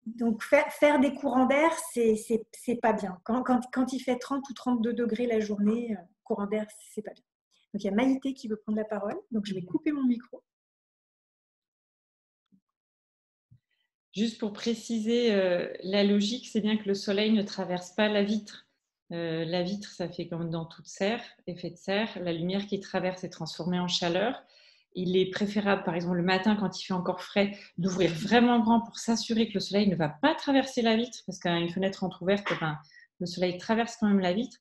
Donc, faire des courants d'air, c'est pas bien. Quand il fait 30 ou 32 degrés la journée, courant d'air, c'est pas bien. Donc, il y a Maïté qui veut prendre la parole. Donc, je vais couper mon micro. Juste pour préciser la logique, c'est bien que le soleil ne traverse pas la vitre. La vitre, ça fait comme dans toute serre, effet de serre. La lumière qui traverse est transformée en chaleur. Il est préférable, par exemple, le matin, quand il fait encore frais, d'ouvrir vraiment grand pour s'assurer que le soleil ne va pas traverser la vitre, parce qu'une fenêtre entrouverte, le soleil traverse quand même la vitre.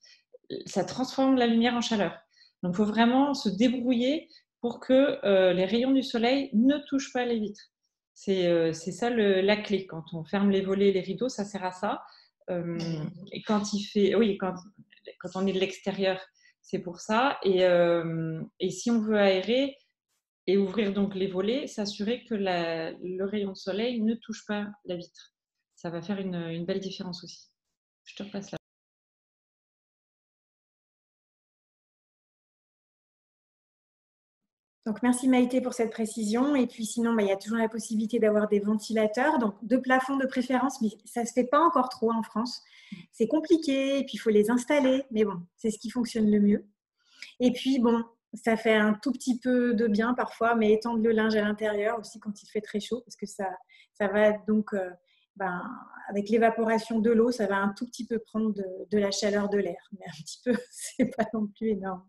Ça transforme la lumière en chaleur. Donc, il faut vraiment se débrouiller pour que les rayons du soleil ne touchent pas les vitres. C'est ça la clé. Quand on ferme les volets et les rideaux, ça sert à ça. Et quand il fait, oui, quand on est de l'extérieur, c'est pour ça. Et si on veut aérer et ouvrir donc les volets, s'assurer que le rayon de soleil ne touche pas la vitre. Ça va faire une belle différence aussi. Je te repasse là. Donc, merci Maïté pour cette précision. Et puis sinon, il y a toujours la possibilité d'avoir des ventilateurs, donc de plafond de préférence, mais ça ne se fait pas encore trop en France. C'est compliqué, et puis il faut les installer, mais bon, c'est ce qui fonctionne le mieux. Et puis bon, ça fait un tout petit peu de bien parfois, mais étendre le linge à l'intérieur aussi quand il fait très chaud, parce que ça va donc, avec l'évaporation de l'eau, ça va un tout petit peu prendre de la chaleur de l'air, mais un petit peu, c'est pas non plus énorme.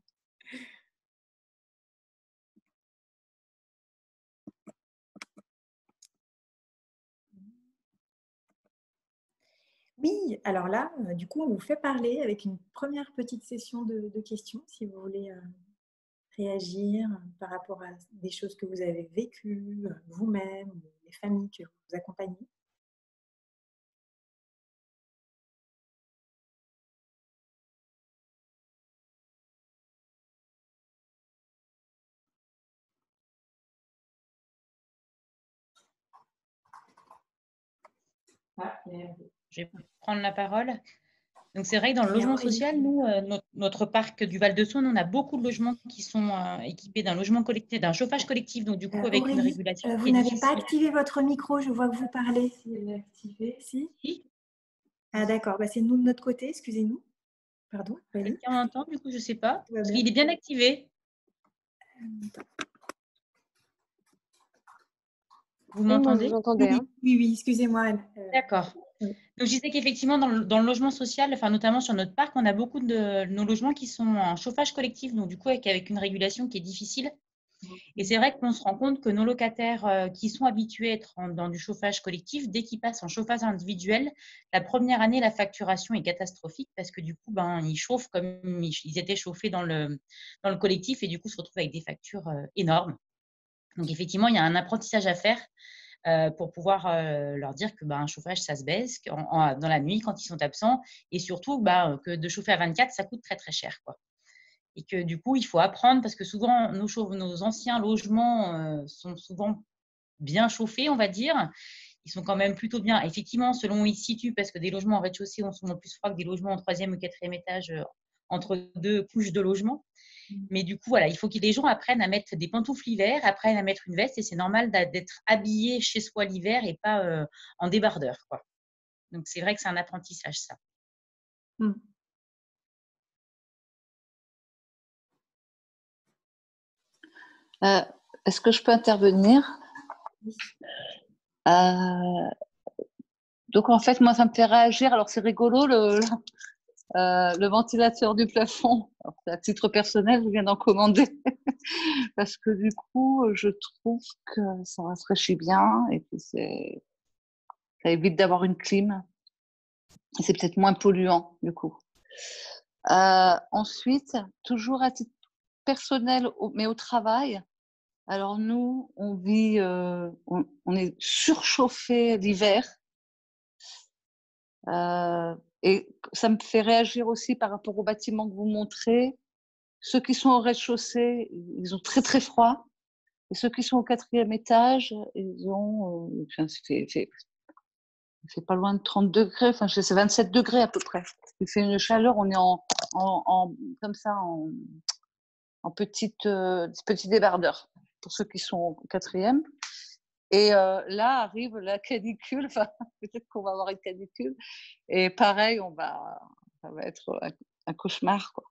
Oui, alors là, du coup, on vous fait parler avec une première petite session de questions, si vous voulez réagir par rapport à des choses que vous avez vécues vous-même, ou les familles que vous accompagnez. Je vais prendre la parole. Donc, c'est vrai que dans le logement social, nous, notre parc du Val-de-Saône, on a beaucoup de logements qui sont équipés d'un logement collectif, d'un chauffage collectif, donc du coup, avec une régulation. Vous n'avez pas activé votre micro, je vois que vous parlez. Si elle est activée. Si. Si. Ah d'accord, c'est nous de notre côté, excusez-nous. Pardon. Quelqu'un m'entend, du coup, je ne sais pas. Parce qu'il est bien activé. Vous m'entendez? Vous entendez, hein? Oui, excusez-moi. D'accord. Donc, je disais qu'effectivement, dans le logement social, notamment sur notre parc, on a beaucoup de nos logements qui sont en chauffage collectif, donc du coup, avec une régulation qui est difficile. Et c'est vrai qu'on se rend compte que nos locataires qui sont habitués à être dans du chauffage collectif, dès qu'ils passent en chauffage individuel, la première année, la facturation est catastrophique parce que du coup, ils chauffent comme ils étaient chauffés dans le collectif et du coup, se retrouvent avec des factures énormes. Donc, effectivement, il y a un apprentissage à faire pour pouvoir leur dire que un chauffage, ça se baisse dans la nuit quand ils sont absents et surtout que de chauffer à 24, ça coûte très, très cher, quoi. Et que du coup, il faut apprendre parce que souvent, nos anciens logements sont souvent bien chauffés, on va dire. Ils sont quand même plutôt bien, effectivement, selon où ils se situent, parce que des logements en rez-de-chaussée ont souvent plus froid que des logements en 3e ou 4e étage entre deux couches de logement. Mais du coup, voilà, il faut que les gens apprennent à mettre des pantoufles l'hiver, apprennent à mettre une veste et c'est normal d'être habillé chez soi l'hiver et pas en débardeur, quoi. Donc, c'est vrai que c'est un apprentissage, ça. Est-ce que je peux intervenir? Donc, en fait, moi, ça me fait réagir. Alors, c'est rigolo, le ventilateur du plafond. Alors, à titre personnel, je viens d'en commander parce que du coup, je trouve que ça rafraîchit bien et puis ça évite d'avoir une clim. C'est peut-être moins polluant, du coup. Ensuite, toujours à titre personnel, mais au travail. Alors nous, on vit, on est surchauffé l'hiver. Et ça me fait réagir aussi par rapport aux bâtiments que vous montrez. Ceux qui sont au rez-de-chaussée, ils ont très très froid. Et ceux qui sont au 4e étage, ils ont, il fait pas loin de 30 degrés, enfin c'est 27 degrés à peu près. Il fait une chaleur, on est comme ça, en petit débardeur, pour ceux qui sont au 4e. Et là arrive la canicule, enfin peut-être qu'on va avoir une canicule. Et pareil, ça va être un cauchemar, quoi.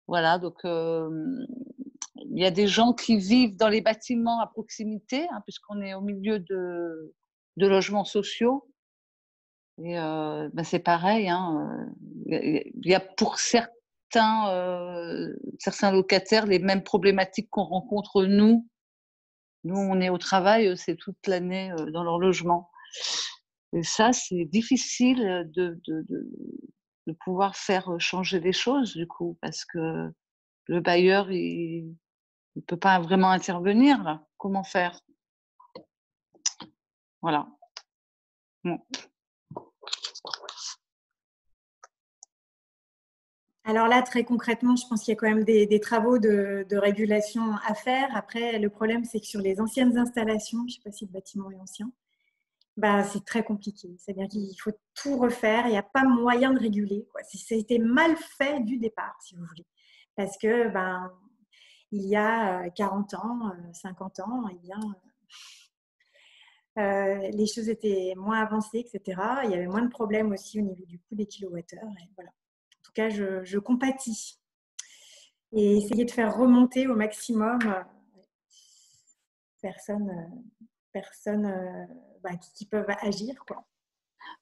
Voilà, donc il y a des gens qui vivent dans les bâtiments à proximité, hein, puisqu'on est au milieu de logements sociaux. Et c'est pareil, hein, il y a pour certains locataires les mêmes problématiques qu'on rencontre nous. Nous, on est au travail, c'est toute l'année dans leur logement. Et ça, c'est difficile de pouvoir faire changer les choses, du coup, parce que le bailleur, il ne peut pas vraiment intervenir, là. Comment faire? Voilà. Bon. Alors là, très concrètement, je pense qu'il y a quand même des travaux de régulation à faire. Après, le problème, c'est que sur les anciennes installations, je ne sais pas si le bâtiment est ancien, c'est très compliqué. C'est-à-dire qu'il faut tout refaire. Il n'y a pas moyen de réguler, quoi. C'était mal fait du départ, si vous voulez. Parce que, il y a 40 ans, 50 ans, eh bien, les choses étaient moins avancées, etc. Il y avait moins de problèmes aussi au niveau du coût des kilowattheures. Et voilà. En tout cas, je compatis. Et essayer de faire remonter au maximum personnes qui peuvent agir, quoi.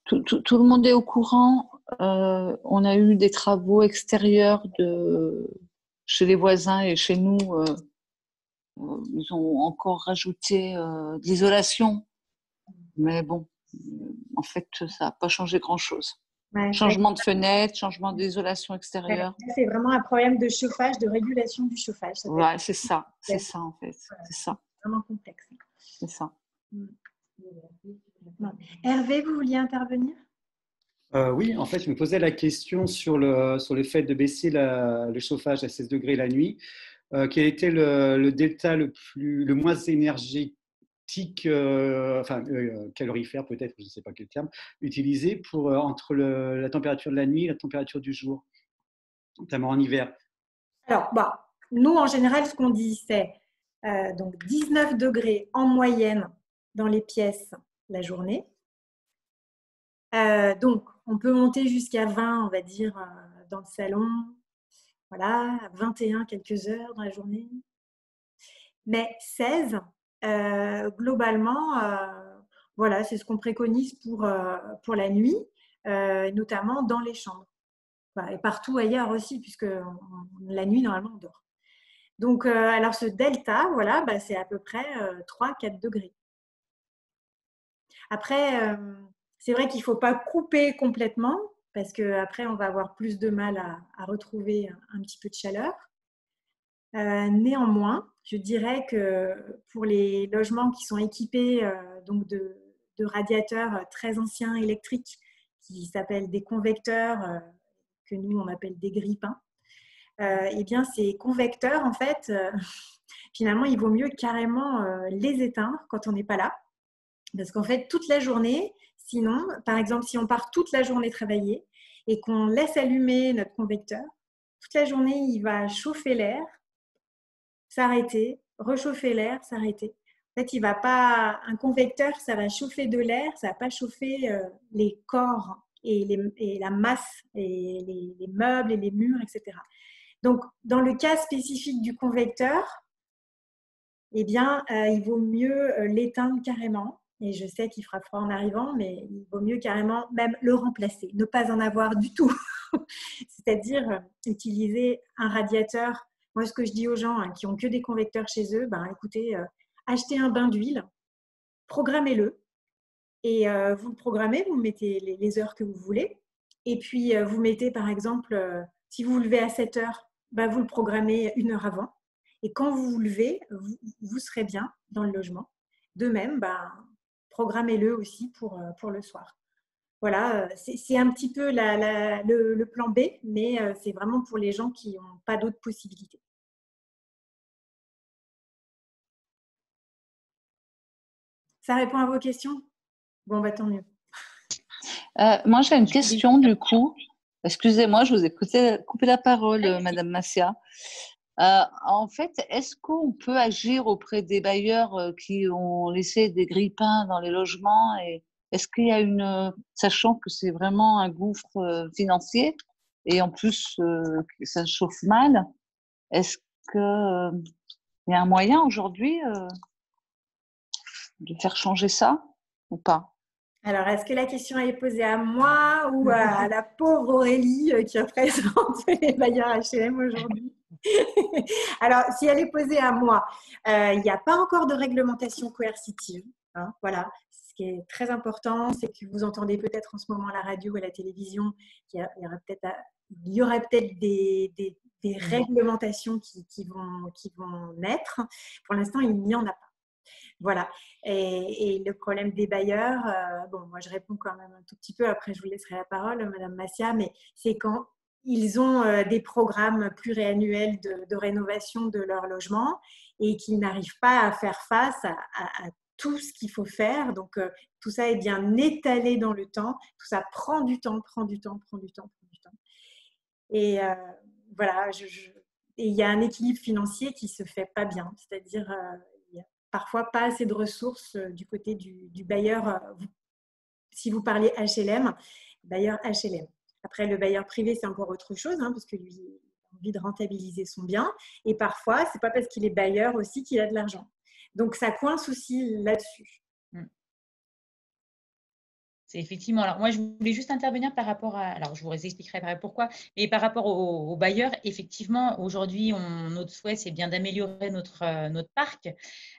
Tout le monde est au courant. On a eu des travaux extérieurs chez les voisins et chez nous. Ils ont encore rajouté de l'isolation. Mais bon, en fait, ça n'a pas changé grand-chose. Ouais, changement de fenêtre, changement d'isolation extérieure. C'est vraiment un problème de chauffage, de régulation du chauffage. Ouais, c'est ça en fait. Voilà, c'est ça. Vraiment complexe. C'est ça. Hervé, vous vouliez intervenir? Oui, en fait, je me posais la question sur le fait de baisser le chauffage à 16 degrés la nuit. Quel était le delta le moins énergétique, calorifère peut-être, je ne sais pas quel terme, utilisé entre la température de la nuit et la température du jour, notamment en hiver? Alors, nous, en général, ce qu'on dit, c'est donc 19 degrés en moyenne dans les pièces la journée. Donc, on peut monter jusqu'à 20, on va dire, dans le salon. Voilà, 21 quelques heures dans la journée. Mais 16, globalement, voilà, c'est ce qu'on préconise pour la nuit, notamment dans les chambres. Et partout ailleurs aussi, puisque la nuit, normalement, on dort. Donc, alors ce delta, voilà, c'est à peu près 3-4 degrés. Après, c'est vrai qu'il ne faut pas couper complètement, parce qu'après, on va avoir plus de mal à retrouver un petit peu de chaleur. Néanmoins, je dirais que pour les logements qui sont équipés donc de radiateurs très anciens électriques, qui s'appellent des convecteurs, que nous, on appelle des grippins, eh bien, ces convecteurs, en fait, finalement, il vaut mieux carrément les éteindre quand on n'est pas là. Parce qu'en fait, toute la journée, sinon, par exemple, si on part toute la journée travailler et qu'on laisse allumer notre convecteur, toute la journée, il va chauffer l'air, s'arrêter, réchauffer l'air, s'arrêter. En fait, il va pas. Un convecteur, ça va chauffer de l'air, ça va pas chauffer les corps et la masse et les meubles et les murs, etc. Donc, dans le cas spécifique du convecteur, eh bien, il vaut mieux l'éteindre carrément. Et je sais qu'il fera froid en arrivant, mais il vaut mieux carrément même le remplacer, ne pas en avoir du tout. C'est-à-dire utiliser un radiateur. Moi, ce que je dis aux gens qui n'ont que des convecteurs chez eux, écoutez, achetez un bain d'huile, programmez-le. Et vous le programmez, vous mettez les heures que vous voulez. Et puis, vous mettez, par exemple, si vous vous levez à 7 heures, vous le programmez 1 heure avant. Et quand vous vous levez, vous serez bien dans le logement. De même, programmez-le aussi pour le soir. Voilà, c'est un petit peu le plan B, mais c'est vraiment pour les gens qui n'ont pas d'autres possibilités. Ça répond à vos questions? Bon, tant mieux. Moi, j'ai une question du coup. Excusez-moi, je vous ai coupé la parole, Madame Massia. En fait, est-ce qu'on peut agir auprès des bailleurs qui ont laissé des grille-pains dans les logements et est-ce qu'il y a sachant que c'est vraiment un gouffre financier et en plus ça chauffe mal, est-ce que il y a un moyen aujourd'hui de faire changer ça ou pas? Alors, est-ce que la question est posée à moi ou à la pauvre Aurélie qui représente les bailleurs HLM aujourd'hui? Alors, si elle est posée à moi, il n'y a pas encore de réglementation coercitive. Hein, voilà. Ce qui est très important, c'est que vous entendez peut-être en ce moment à la radio ou à la télévision qu'il y aurait peut-être des réglementations qui vont naître. Pour l'instant, il n'y en a pas. Voilà. Et le problème des bailleurs, bon, moi je réponds quand même un tout petit peu, après je vous laisserai la parole, Madame Massia, mais c'est quand ils ont des programmes pluriannuels de rénovation de leur logement et qu'ils n'arrivent pas à faire face à tout ce qu'il faut faire. Donc tout ça est bien étalé dans le temps, tout ça prend du temps. Et voilà, et il y a un équilibre financier qui se fait pas bien, c'est-à-dire parfois pas assez de ressources du côté du bailleur. Si vous parlez HLM, bailleur HLM. Après, le bailleur privé, c'est encore autre chose, hein, parce que lui, il a envie de rentabiliser son bien. Et parfois, c'est pas parce qu'il est bailleur aussi qu'il a de l'argent. Donc, ça coince aussi là-dessus. C'est effectivement. Alors, moi, je voulais juste intervenir par rapport à. Alors, je vous expliquerai pourquoi. Mais par rapport aux bailleurs, effectivement, aujourd'hui, notre souhait, c'est bien d'améliorer notre parc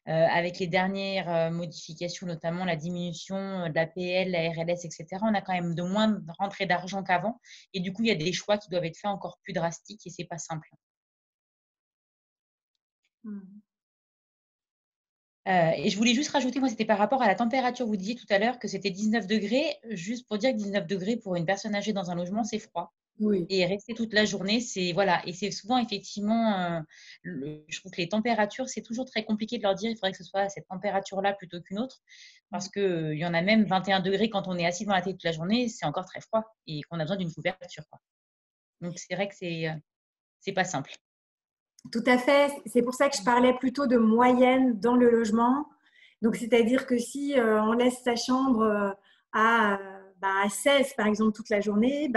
avec les dernières modifications, notamment la diminution de l'APL, la RLS, etc. On a quand même de moins de rentrées d'argent qu'avant. Et du coup, il y a des choix qui doivent être faits encore plus drastiques et ce n'est pas simple. Et je voulais juste rajouter, moi, c'était par rapport à la température. Vous disiez tout à l'heure que c'était 19 degrés. Juste pour dire que 19 degrés pour une personne âgée dans un logement, c'est froid. Oui. Et rester toute la journée, c'est voilà. Et c'est souvent effectivement, je trouve que les températures, c'est toujours très compliqué de leur dire il faudrait que ce soit à cette température-là plutôt qu'une autre. Parce qu'il y en a même 21 degrés quand on est assis dans la télé toute la journée, c'est encore très froid et qu'on a besoin d'une couverture, quoi. Donc c'est vrai que c'est pas simple. Tout à fait. C'est pour ça que je parlais plutôt de moyenne dans le logement. Donc, c'est-à-dire que si on laisse sa chambre à 16, par exemple, toute la journée,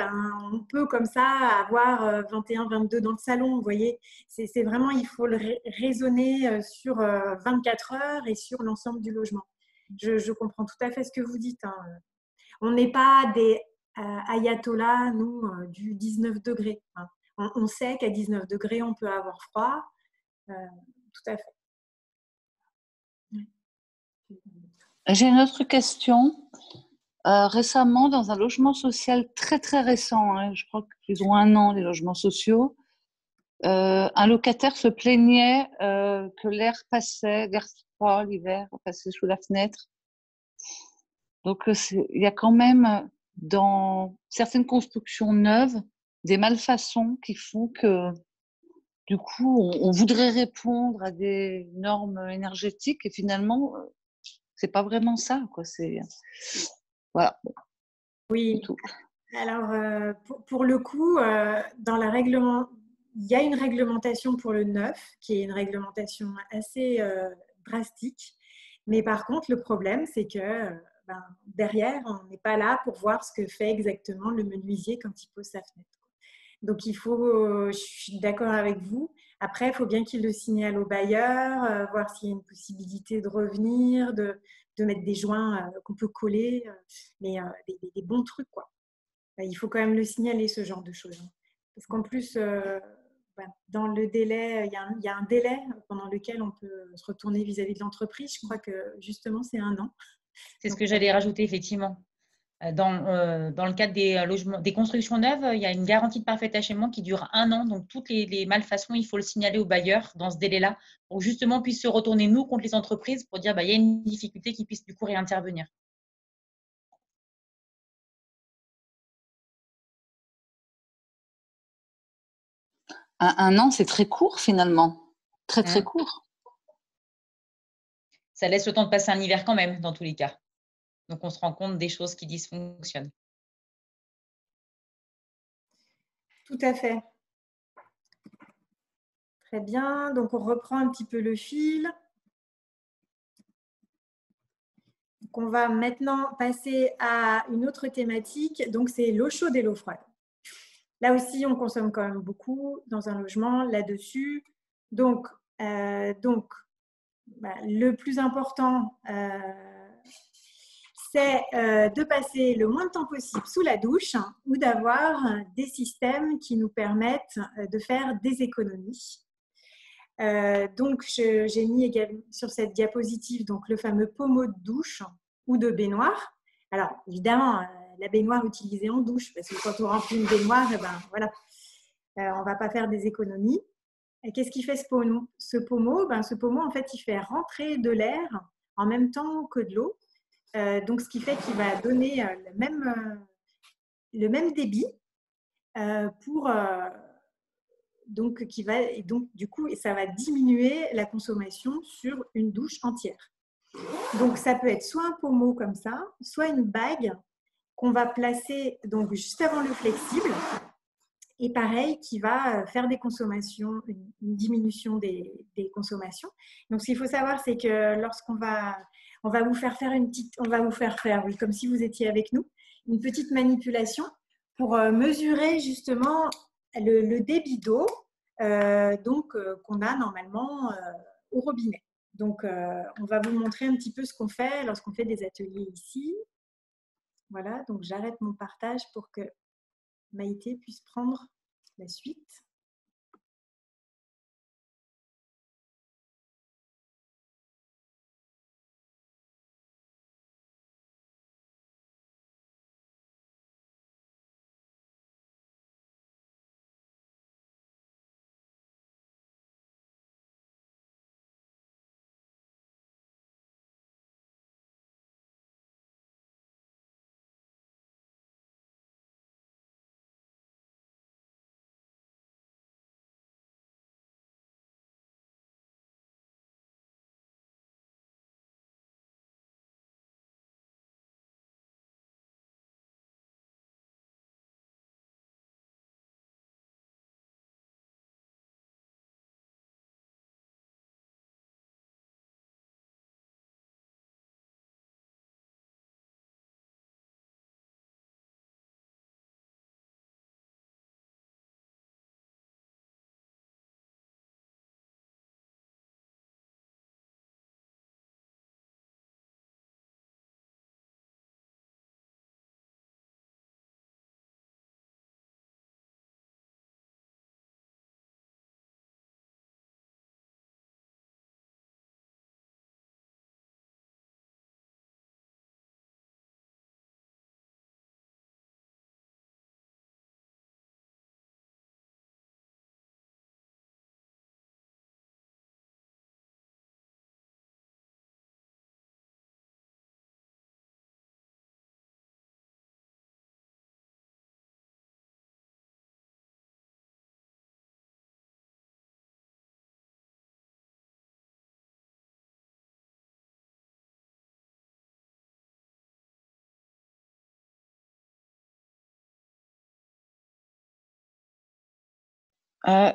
on peut comme ça avoir 21, 22 dans le salon. Vous voyez, c'est vraiment, il faut le raisonner sur 24 heures et sur l'ensemble du logement. Je comprends tout à fait ce que vous dites. Hein. On n'est pas des ayatollahs, nous, du 19 degrés. Hein. On sait qu'à 19 degrés, on peut avoir froid. Tout à fait. J'ai une autre question. Récemment, dans un logement social très très récent, hein, je crois qu'ils ont 1 an, les logements sociaux, un locataire se plaignait que l'air froid l'hiver passait sous la fenêtre. Donc il y a quand même dans certaines constructions neuves des malfaçons qui font que du coup on voudrait répondre à des normes énergétiques et finalement c'est pas vraiment ça, quoi. C'est voilà. Oui. Tout. Alors pour le coup, dans la il y a une réglementation pour le neuf qui est une réglementation assez drastique. Mais par contre, le problème, c'est que derrière, on n'est pas là pour voir ce que fait exactement le menuisier quand il pose sa fenêtre. Donc, je suis d'accord avec vous. Après, il faut bien qu'il le signale au bailleur, voir s'il y a une possibilité de revenir, de mettre des joints qu'on peut coller, mais des bons trucs, quoi. Il faut quand même le signaler, ce genre de choses. Parce qu'en plus, dans le délai, il y a un délai pendant lequel on peut se retourner vis-à-vis de l'entreprise. Je crois que justement, c'est 1 an. C'est ce que j'allais rajouter, effectivement. Dans le cadre des logements, des constructions neuves, il y a une garantie de parfait achèvement qui dure 1 an. Donc, toutes les malfaçons, il faut le signaler au bailleur dans ce délai-là pour justement puisse se retourner, nous, contre les entreprises pour dire il y a une difficulté qui puisse du coup réintervenir. Un an, c'est très court finalement. Très, très court. Ça laisse le temps de passer un hiver quand même, dans tous les cas. Donc, on se rend compte des choses qui dysfonctionnent. Tout à fait. Très bien. Donc, on reprend un petit peu le fil. Donc, on va maintenant passer à une autre thématique. Donc, c'est l'eau chaude et l'eau froide. Là aussi, on consomme quand même beaucoup dans un logement là-dessus. Donc, le plus important, c'est de passer le moins de temps possible sous la douche ou d'avoir des systèmes qui nous permettent de faire des économies. Donc, j'ai mis également sur cette diapositive donc, le fameux pommeau de douche ou de baignoire. Alors, évidemment, la baignoire utilisée en douche, parce que quand on remplit une baignoire, eh ben, voilà, on ne va pas faire des économies. Qu'est-ce qui fait ce pommeau? Ce pommeau, en fait, il fait rentrer de l'air en même temps que de l'eau. Donc, ce qui fait qu'il va donner le même débit donc, du coup, ça va diminuer la consommation sur une douche entière. Donc, ça peut être soit un pommeau comme ça, soit une bague qu'on va placer donc, juste avant le flexible. Et pareil, qui va faire des consommations, une diminution des consommations. Donc, ce qu'il faut savoir, c'est que lorsqu'on va vous faire faire oui, comme si vous étiez avec nous, une petite manipulation pour mesurer justement le débit d'eau qu'on a normalement au robinet. Donc, on va vous montrer un petit peu ce qu'on fait lorsqu'on fait des ateliers ici. Voilà, donc j'arrête mon partage pour que Maïté puisse prendre la suite.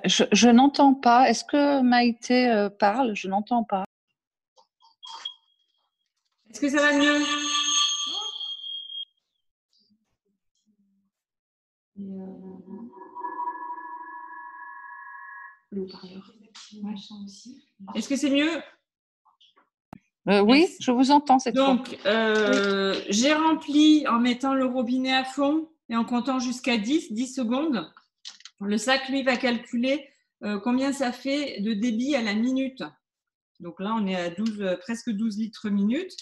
Je n'entends pas. Est-ce que Maïté parle? Je n'entends pas. Est-ce que ça va mieux? Le haut-parleur. Ouais. Est-ce que c'est mieux? Oui, Yes. je vous entends cette fois. Donc, j'ai rempli en mettant le robinet à fond et en comptant jusqu'à 10 secondes. Le sac, lui, va calculer combien ça fait de débit à la minute. Donc là, on est à presque 12 litres minute.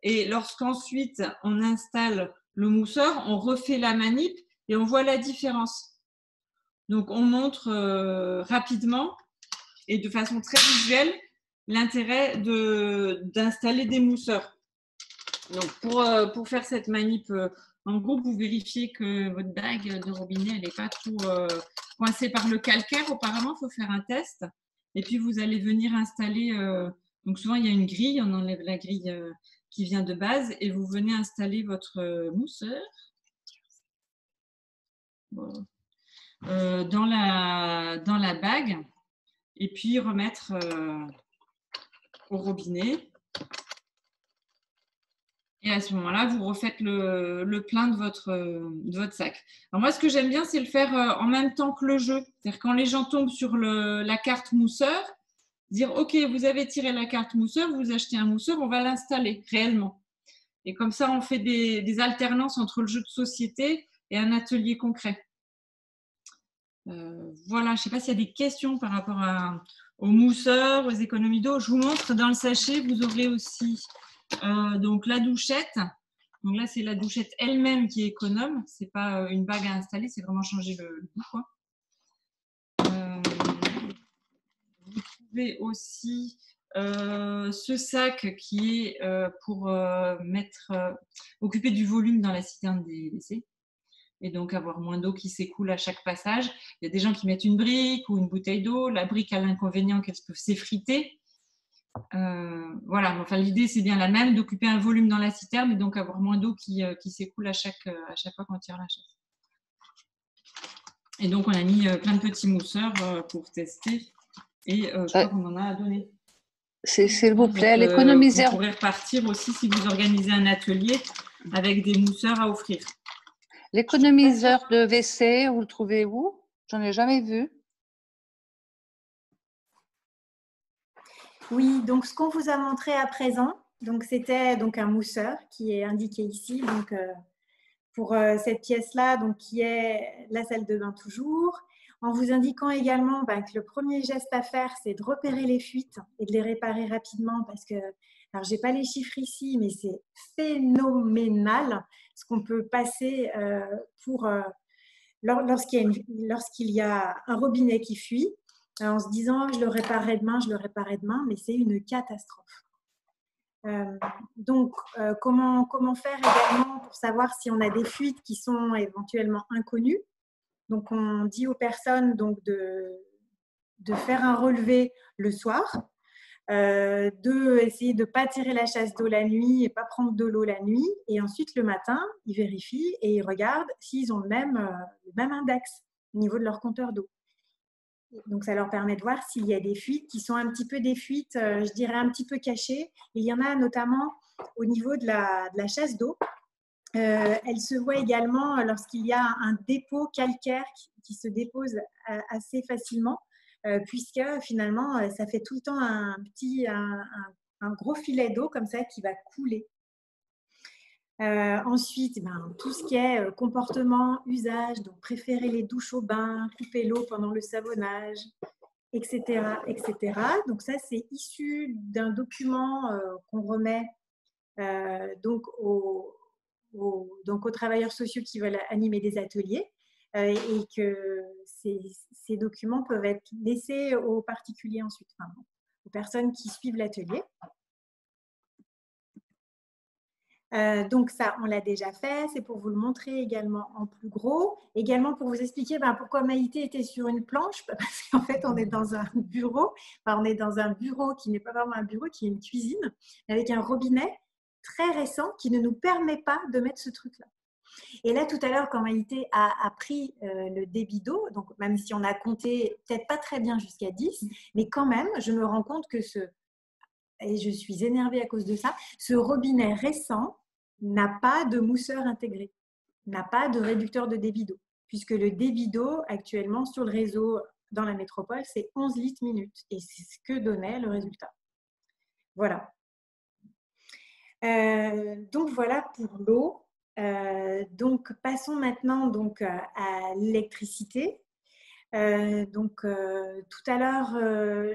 Et lorsqu'ensuite, on installe le mousseur, on refait la manip et on voit la différence. Donc, on montre rapidement et de façon très visuelle l'intérêt d'installer des mousseurs. Donc, pour faire cette manip en groupe, vous vérifiez que votre bague de robinet, elle n'est pas trop coincée par le calcaire. Auparavant, il faut faire un test. Et puis, vous allez venir installer… donc, souvent, il y a une grille. On enlève la grille qui vient de base et vous venez installer votre mousseur dans la bague et puis remettre au robinet. Et à ce moment-là, vous refaites le plein de votre sac. Alors moi, ce que j'aime bien, c'est le faire en même temps que le jeu. C'est-à-dire quand les gens tombent sur la carte mousseur, dire « Ok, vous avez tiré la carte mousseur, vous achetez un mousseur, on va l'installer réellement. » Et comme ça, on fait des alternances entre le jeu de société et un atelier concret. Voilà, je ne sais pas s'il y a des questions par rapport aux mousseurs, aux économies d'eau. Je vous montre dans le sachet, vous aurez aussi donc la douchette. Donc là, c'est la douchette elle-même qui est économe. Ce n'est pas une bague à installer, c'est vraiment changer le goût, quoi. Vous trouvez aussi ce sac qui est pour occuper du volume dans la citerne des WC. Et donc avoir moins d'eau qui s'écoule à chaque passage. Il y a des gens qui mettent une brique ou une bouteille d'eau. La brique a l'inconvénient qu'elle peut s'effriter. Voilà, enfin, l'idée c'est bien la même, d'occuper un volume dans la citerne et donc avoir moins d'eau qui s'écoule à chaque fois qu'on tire la chasse. Et donc on a mis plein de petits mousseurs pour tester et je crois qu'on en a donné. S'il vous plaît, l'économiseur. Vous pourrez repartir aussi si vous organisez un atelier avec des mousseurs à offrir. L'économiseur de WC, vous le trouvez où? J'en ai jamais vu. Oui, donc ce qu'on vous a montré à présent, donc c'était donc un mousseur qui est indiqué ici. Donc pour cette pièce-là, donc qui est la salle de bain toujours, en vous indiquant également que le premier geste à faire, c'est de repérer les fuites et de les réparer rapidement parce que, alors j'ai pas les chiffres ici, mais c'est phénoménal ce qu'on peut passer lorsqu'il y a un robinet qui fuit, en se disant je le réparerai demain, mais c'est une catastrophe. Donc, comment faire également pour savoir si on a des fuites qui sont éventuellement inconnues? Donc, on dit aux personnes donc, de faire un relevé le soir, d'essayer de ne pas tirer la chasse d'eau la nuit et pas prendre de l'eau la nuit. Et ensuite, le matin, ils vérifient et ils regardent s'ils ont le même index au niveau de leur compteur d'eau. Donc, ça leur permet de voir s'il y a des fuites qui sont un petit peu des fuites, je dirais, un petit peu cachées. Il y en a notamment au niveau de la chasse d'eau. Elle se voit également lorsqu'il y a un dépôt calcaire qui se dépose assez facilement, puisque finalement, ça fait tout le temps un gros filet d'eau comme ça qui va couler. Ensuite, tout ce qui est comportement, usage, donc préférer les douches au bain, couper l'eau pendant le savonnage, etc. etc. Donc ça, c'est issu d'un document qu'on remet donc aux travailleurs sociaux qui veulent animer des ateliers et que ces documents peuvent être laissés aux particuliers ensuite, aux personnes qui suivent l'atelier. Donc ça, on l'a déjà fait. C'est pour vous le montrer également en plus gros. Également pour vous expliquer pourquoi Maïté était sur une planche. Parce qu'en fait, on est dans un bureau. On est dans un bureau qui n'est pas vraiment un bureau, qui est une cuisine, avec un robinet très récent qui ne nous permet pas de mettre ce truc-là. Et là, tout à l'heure, quand Maïté a pris le débit d'eau, donc même si on a compté peut-être pas très bien jusqu'à 10, mais quand même, je me rends compte que et je suis énervée à cause de ça, ce robinet récent n'a pas de mousseur intégré, n'a pas de réducteur de débit d'eau, puisque le débit d'eau actuellement sur le réseau dans la métropole, c'est 11 litres minute. Et c'est ce que donnait le résultat. Voilà. Donc voilà pour l'eau. Donc passons maintenant donc, à l'électricité. Tout à l'heure,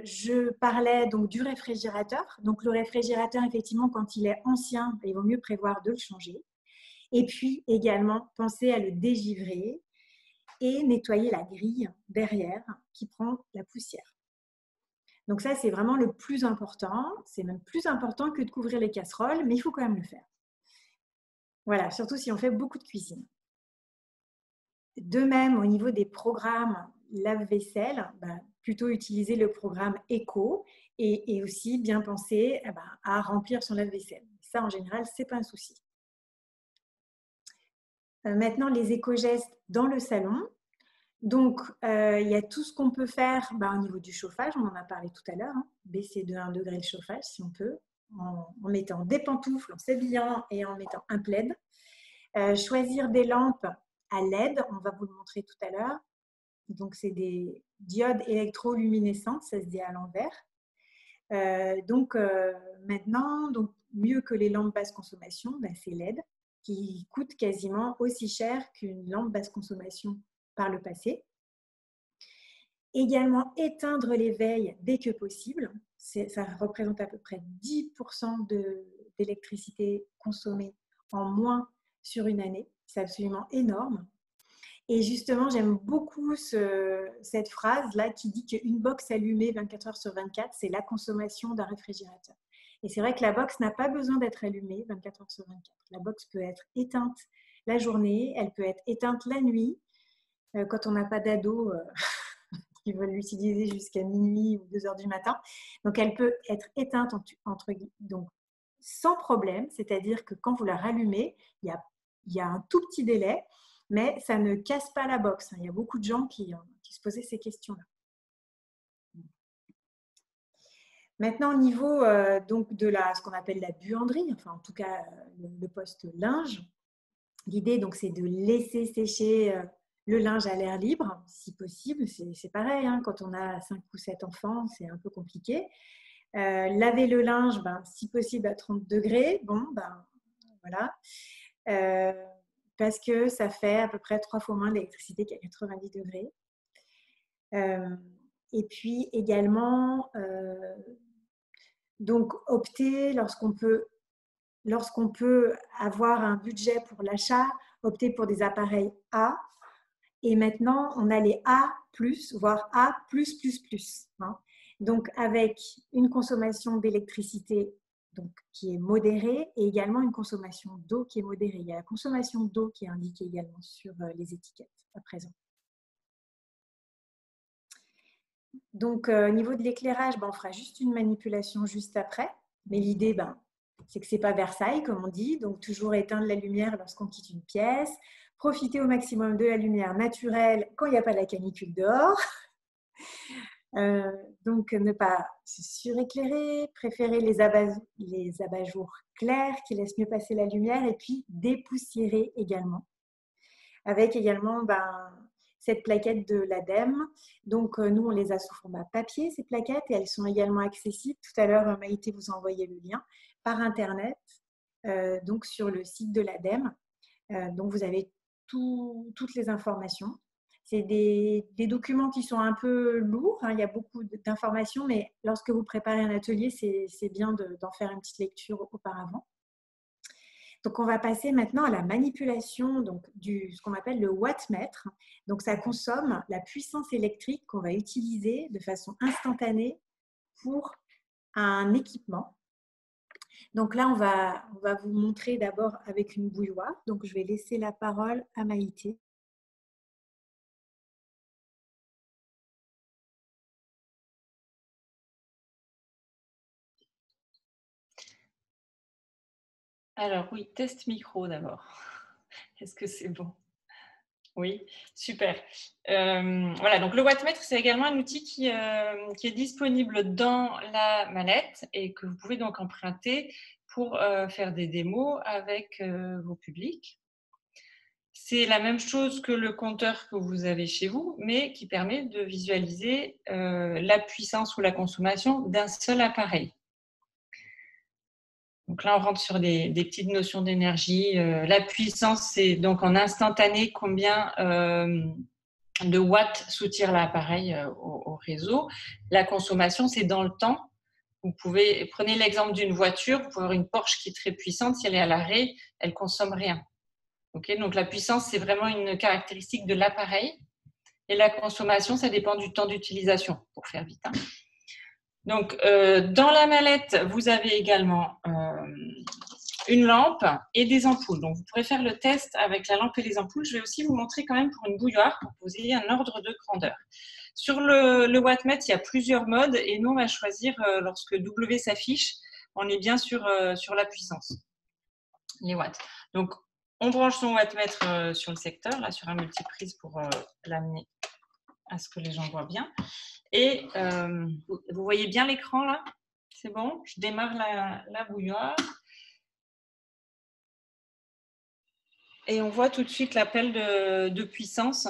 je parlais donc du réfrigérateur. Donc, le réfrigérateur, effectivement, quand il est ancien, il vaut mieux prévoir de le changer. Et puis, également, penser à le dégivrer et nettoyer la grille derrière qui prend la poussière. Donc, ça, c'est vraiment le plus important. C'est même plus important que de couvrir les casseroles, mais il faut quand même le faire. Voilà, surtout si on fait beaucoup de cuisine. De même, au niveau des programmes lave-vaisselle, plutôt utiliser le programme Eco et aussi bien penser à remplir son lave-vaisselle. Ça, en général, ce n'est pas un souci. Maintenant, les éco-gestes dans le salon. Donc, il y a tout ce qu'on peut faire au niveau du chauffage, on en a parlé tout à l'heure, hein, baisser de 1 degré le chauffage si on peut, en mettant des pantoufles, en s'habillant et en mettant un plaid. Choisir des lampes à LED, on va vous le montrer tout à l'heure. Donc, c'est des diodes électroluminescentes, ça se dit à l'envers. Maintenant, mieux que les lampes basse consommation, c'est LED, qui coûte quasiment aussi cher qu'une lampe basse consommation par le passé. Également, éteindre les veilles dès que possible. Ça représente à peu près 10% d'électricité consommée en moins sur une année. C'est absolument énorme. Et justement, j'aime beaucoup cette phrase-là qui dit qu'une box allumée 24 heures sur 24, c'est la consommation d'un réfrigérateur. Et c'est vrai que la box n'a pas besoin d'être allumée 24 heures sur 24. La box peut être éteinte la journée, elle peut être éteinte la nuit. Quand on n'a pas d'ados qui veulent l'utiliser jusqu'à minuit ou 2 heures du matin. Donc, elle peut être éteinte donc, sans problème, c'est-à-dire que quand vous la rallumez, il y a un tout petit délai, mais ça ne casse pas la box. Il y a beaucoup de gens qui se posaient ces questions-là. Maintenant, au niveau donc de ce qu'on appelle la buanderie, enfin en tout cas le poste linge, l'idée c'est de laisser sécher le linge à l'air libre, si possible. C'est pareil, hein, quand on a 5 ou 7 enfants, c'est un peu compliqué. Laver le linge, si possible à 30 degrés. Bon, voilà. Parce que ça fait à peu près 3 fois moins d'électricité qu'à 90 degrés. Et puis également, donc opter lorsqu'on peut avoir un budget pour l'achat, opter pour des appareils A. Et maintenant, on a les A+, voire A+++. Hein. Donc, avec une consommation d'électricité qui est modérée et également une consommation d'eau qui est modérée. Il y a la consommation d'eau qui est indiquée également sur les étiquettes à présent. Donc, au niveau de l'éclairage, on fera juste une manipulation juste après. Mais l'idée, c'est que ce n'est pas Versailles, comme on dit. Donc, toujours éteindre la lumière lorsqu'on quitte une pièce. Profiter au maximum de la lumière naturelle quand il n'y a pas la canicule dehors. Donc, ne pas se suréclairer, préférer les abat-jours clairs qui laissent mieux passer la lumière et puis dépoussiérer également. Avec également cette plaquette de l'ADEME. Donc, nous, on les a sous format papier, ces plaquettes, et elles sont également accessibles. Tout à l'heure, Maïté vous a envoyé le lien par Internet, donc sur le site de l'ADEME. Donc, vous avez toutes les informations. C'est des documents qui sont un peu lourds, hein, il y a beaucoup d'informations, mais lorsque vous préparez un atelier, c'est bien d'en faire une petite lecture auparavant. Donc, on va passer maintenant à la manipulation ce qu'on appelle le wattmètre. Donc, ça consomme la puissance électrique qu'on va utiliser de façon instantanée pour un équipement. Donc là, on va vous montrer d'abord avec une bouilloire. Donc, je vais laisser la parole à Maïté. Alors oui, test micro d'abord. Est-ce que c'est bon? Oui, super. Voilà, donc le wattmètre, c'est également un outil qui est disponible dans la mallette et que vous pouvez donc emprunter pour faire des démos avec vos publics. C'est la même chose que le compteur que vous avez chez vous, mais qui permet de visualiser la puissance ou la consommation d'un seul appareil. Donc là, on rentre sur des petites notions d'énergie. La puissance, c'est donc en instantané combien de watts soutire l'appareil au réseau. La consommation, c'est dans le temps. Prenez l'exemple d'une voiture, vous pouvez avoir une Porsche qui est très puissante. Si elle est à l'arrêt, elle ne consomme rien. Okay, donc la puissance, c'est vraiment une caractéristique de l'appareil. Et la consommation, ça dépend du temps d'utilisation, pour faire vite. Hein. Donc, dans la mallette, vous avez également une lampe et des ampoules. Donc, vous pourrez faire le test avec la lampe et les ampoules. Je vais aussi vous montrer quand même pour une bouilloire pour que vous ayez un ordre de grandeur. Sur le wattmètre, il y a plusieurs modes et nous, on va choisir lorsque W s'affiche, on est bien sur la puissance, les watts. Donc, on branche son wattmètre sur le secteur, là, sur un multiprise pour l'amener à ce que les gens voient bien. Et vous voyez bien l'écran, là? C'est bon? Je démarre la bouilloire. Et on voit tout de suite l'appel de puissance.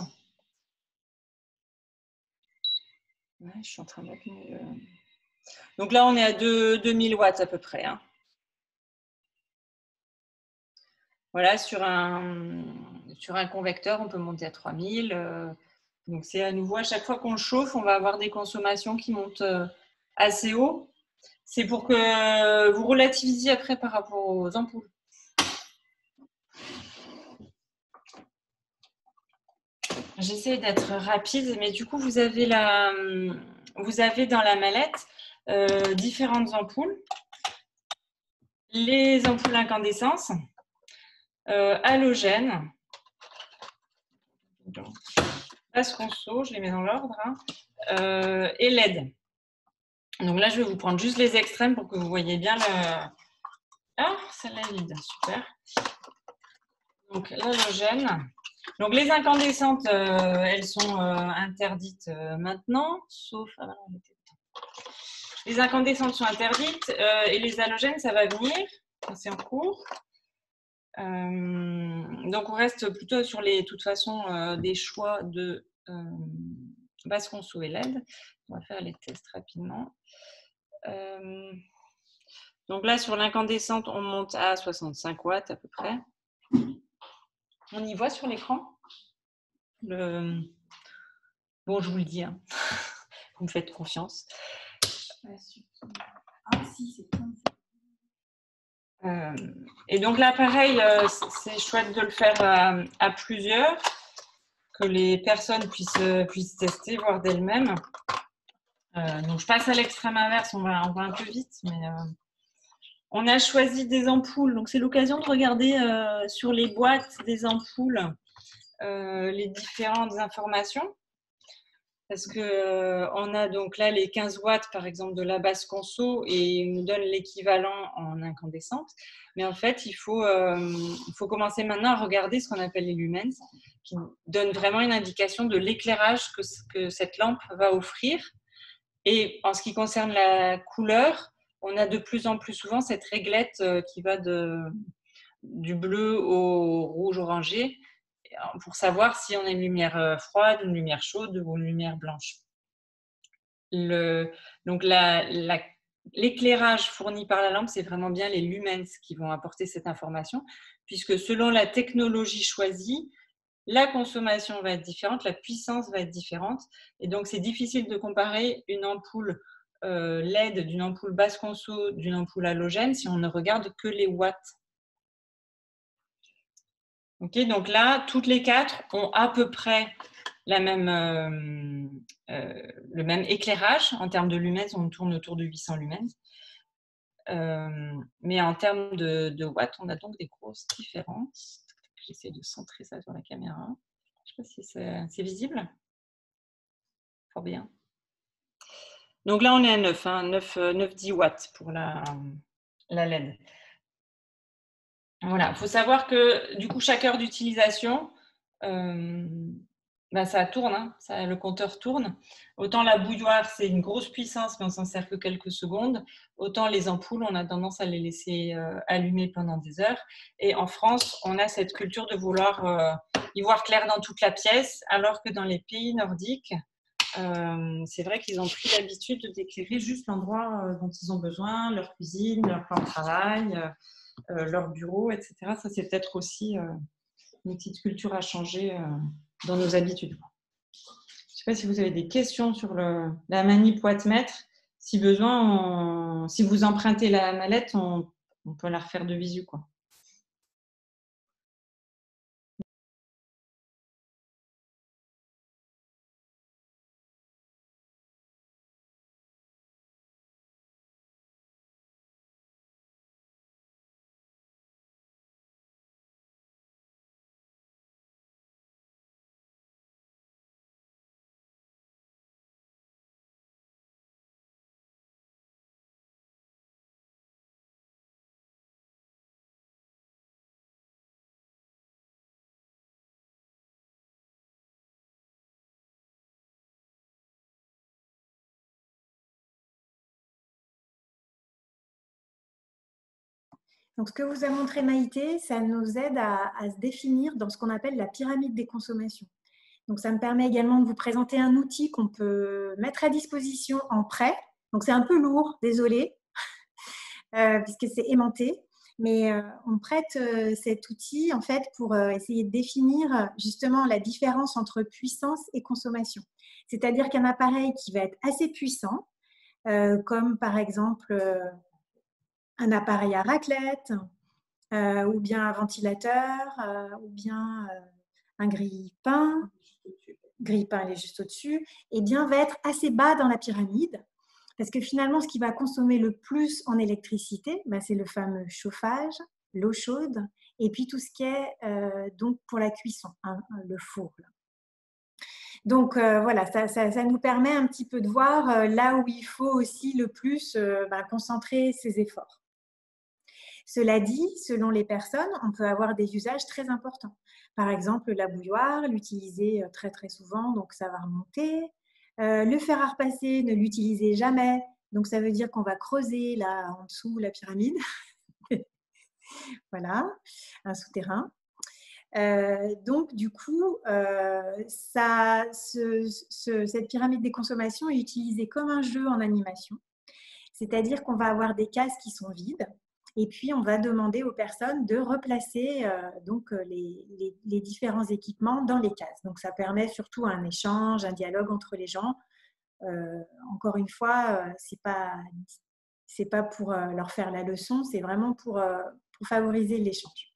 Ouais, je suis en train de mettre Donc là, on est à 2000 watts à peu près. Hein. Voilà, sur un convecteur, on peut monter à 3000. Donc c'est à nouveau, à chaque fois qu'on le chauffe, on va avoir des consommations qui montent assez haut. C'est pour que vous relativisiez après par rapport aux ampoules. J'essaie d'être rapide, mais du coup, vous avez dans la mallette différentes ampoules. Les ampoules incandescence, halogènes, basse conso, je les mets dans l'ordre, hein, et LED. Donc là, je vais vous prendre juste les extrêmes pour que vous voyez bien le... Ah, celle-là est vide, super. Donc l'halogène. Donc les incandescentes, elles sont interdites maintenant, sauf... Ah, non, les incandescentes sont interdites et les halogènes, ça va venir, c'est en cours. Donc on reste plutôt sur les, de toute façon, des choix de basse conso et LED. On va faire les tests rapidement. Donc là, sur l'incandescente, on monte à 65 watts à peu près. On y voit sur l'écran Bon, je vous le dis, hein. Vous me faites confiance. Ah si, c'est bon. Et donc là, pareil, c'est chouette de le faire à plusieurs, que les personnes puissent tester, voir d'elles-mêmes. Donc je passe à l'extrême inverse, on va un peu vite, mais on a choisi des ampoules. Donc c'est l'occasion de regarder sur les boîtes des ampoules les différentes informations. Parce qu'on a donc là les 15 watts, par exemple, de la basse conso et il nous donne l'équivalent en incandescente. Mais en fait, il faut commencer maintenant à regarder ce qu'on appelle les lumens, qui donnent vraiment une indication de l'éclairage que cette lampe va offrir. Et en ce qui concerne la couleur, on a de plus en plus souvent cette réglette qui va du bleu au rouge orangé, pour savoir si on a une lumière froide, une lumière chaude ou une lumière blanche. Donc l'éclairage fourni par la lampe, c'est vraiment bien les lumens qui vont apporter cette information, puisque selon la technologie choisie, la consommation va être différente, la puissance va être différente, et donc c'est difficile de comparer une ampoule LED d'une ampoule basse conso, d'une ampoule halogène, si on ne regarde que les watts. Okay, donc là, toutes les quatre ont à peu près le même éclairage. En termes de lumens, on tourne autour de 800 lumens. Mais en termes de watts, on a donc des grosses différences. J'essaie de centrer ça sur la caméra. Je ne sais pas si c'est visible. Fort bien. Donc là, on est à 9, hein, 9-10 watts pour la LED. Voilà, il faut savoir que du coup, chaque heure d'utilisation, ça tourne, hein, le compteur tourne. Autant la bouilloire, c'est une grosse puissance, mais on s'en sert que quelques secondes. Autant les ampoules, on a tendance à les laisser allumer pendant des heures. Et en France, on a cette culture de vouloir y voir clair dans toute la pièce, alors que dans les pays nordiques, c'est vrai qu'ils ont pris l'habitude d'éclairer juste l'endroit dont ils ont besoin, leur cuisine, leur plan de travail. Leur bureau, etc. Ça, c'est peut-être aussi une petite culture à changer dans nos habitudes. Je ne sais pas si vous avez des questions sur la manip wattmètre. Si besoin, si vous empruntez la mallette, on peut la refaire de visu, quoi. Donc, ce que vous a montré Maïté, ça nous aide à se définir dans ce qu'on appelle la pyramide des consommations. Donc, ça me permet également de vous présenter un outil qu'on peut mettre à disposition en prêt. Donc, c'est un peu lourd, désolé, puisque c'est aimanté. Mais on prête cet outil en fait pour essayer de définir justement la différence entre puissance et consommation. C'est-à-dire qu'un appareil qui va être assez puissant, comme par exemple un appareil à raclette, ou bien un ventilateur, ou bien un grille-pain, il est juste au-dessus, et bien va être assez bas dans la pyramide. Parce que finalement, ce qui va consommer le plus en électricité, c'est le fameux chauffage, l'eau chaude, et puis tout ce qui est donc pour la cuisson, le four. Là. Donc voilà, ça nous permet un petit peu de voir là où il faut aussi le plus concentrer ses efforts. Cela dit, selon les personnes, on peut avoir des usages très importants. Par exemple, la bouilloire, l'utiliser très très souvent, donc ça va remonter. Le fer à repasser, ne l'utilisez jamais. Donc, ça veut dire qu'on va creuser là en dessous la pyramide. Voilà, un souterrain. Donc, du coup, cette pyramide des consommations est utilisée comme un jeu en animation. C'est-à-dire qu'on va avoir des cases qui sont vides. Et puis, on va demander aux personnes de replacer les différents équipements dans les cases. Donc, ça permet surtout un échange, un dialogue entre les gens. Encore une fois, c'est pas pour leur faire la leçon, c'est vraiment pour favoriser l'échange.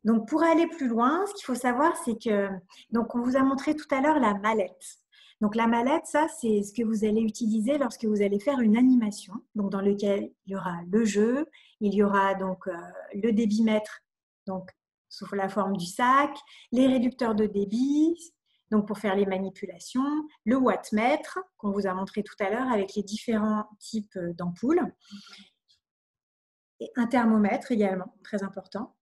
Donc, pour aller plus loin, ce qu'il faut savoir, c'est que donc on vous a montré tout à l'heure la mallette. Donc, la mallette, ça, c'est ce que vous allez utiliser lorsque vous allez faire une animation, donc dans lequel il y aura le jeu, il y aura donc le débitmètre, donc sous la forme du sac, les réducteurs de débit, donc pour faire les manipulations, le wattmètre qu'on vous a montré tout à l'heure avec les différents types d'ampoules, et un thermomètre également, très important.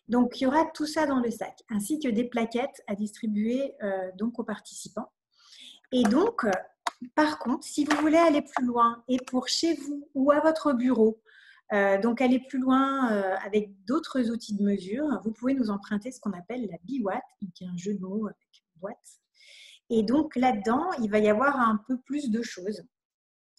Donc, il y aura tout ça dans le sac, ainsi que des plaquettes à distribuer donc aux participants. Et donc, par contre, si vous voulez aller plus loin et pour chez vous ou à votre bureau, donc aller plus loin avec d'autres outils de mesure, vous pouvez nous emprunter ce qu'on appelle la biwatt, qui est un jeu de mots avec boîte. Et donc là-dedans, il va y avoir un peu plus de choses.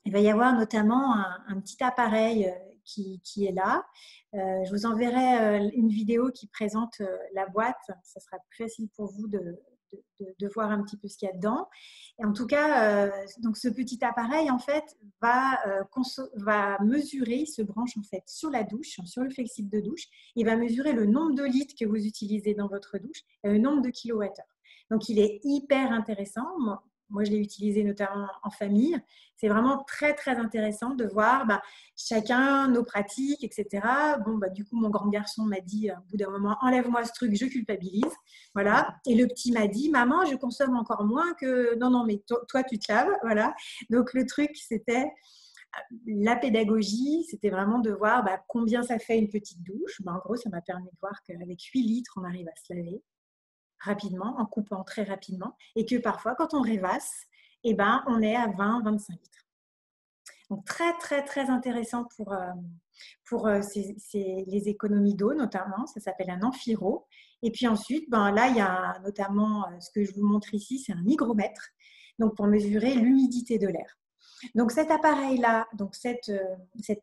Il va y avoir notamment un petit appareil qui est là. Je vous enverrai une vidéo qui présente la boîte. Ça sera plus facile pour vous de voir un petit peu ce qu'il y a dedans. Et en tout cas, donc ce petit appareil en fait va mesurer, il se branche en fait sur la douche, sur le flexible de douche. Il va mesurer le nombre de litres que vous utilisez dans votre douche et le nombre de kilowattheures. Donc il est hyper intéressant. Moi, je l'ai utilisé notamment en famille. C'est vraiment très, très intéressant de voir chacun nos pratiques, etc. Bon, du coup, mon grand garçon m'a dit, au bout d'un moment, enlève-moi ce truc, je culpabilise. Voilà. Et le petit m'a dit, maman, je consomme encore moins que… Non, mais toi, tu te laves. Voilà. Donc, le truc, c'était la pédagogie. C'était vraiment de voir combien ça fait une petite douche. En gros, ça m'a permis de voir qu'avec 8 litres, on arrive à se laver rapidement, en coupant très rapidement, et que parfois, quand on rêvasse, on est à 20-25 litres. Donc, très, très, très intéressant pour les économies d'eau, notamment. Ça s'appelle un amphiro. Et puis ensuite, là, il y a notamment, ce que je vous montre ici, c'est un hygromètre, donc pour mesurer l'humidité de l'air. Donc, cet appareil-là, donc cette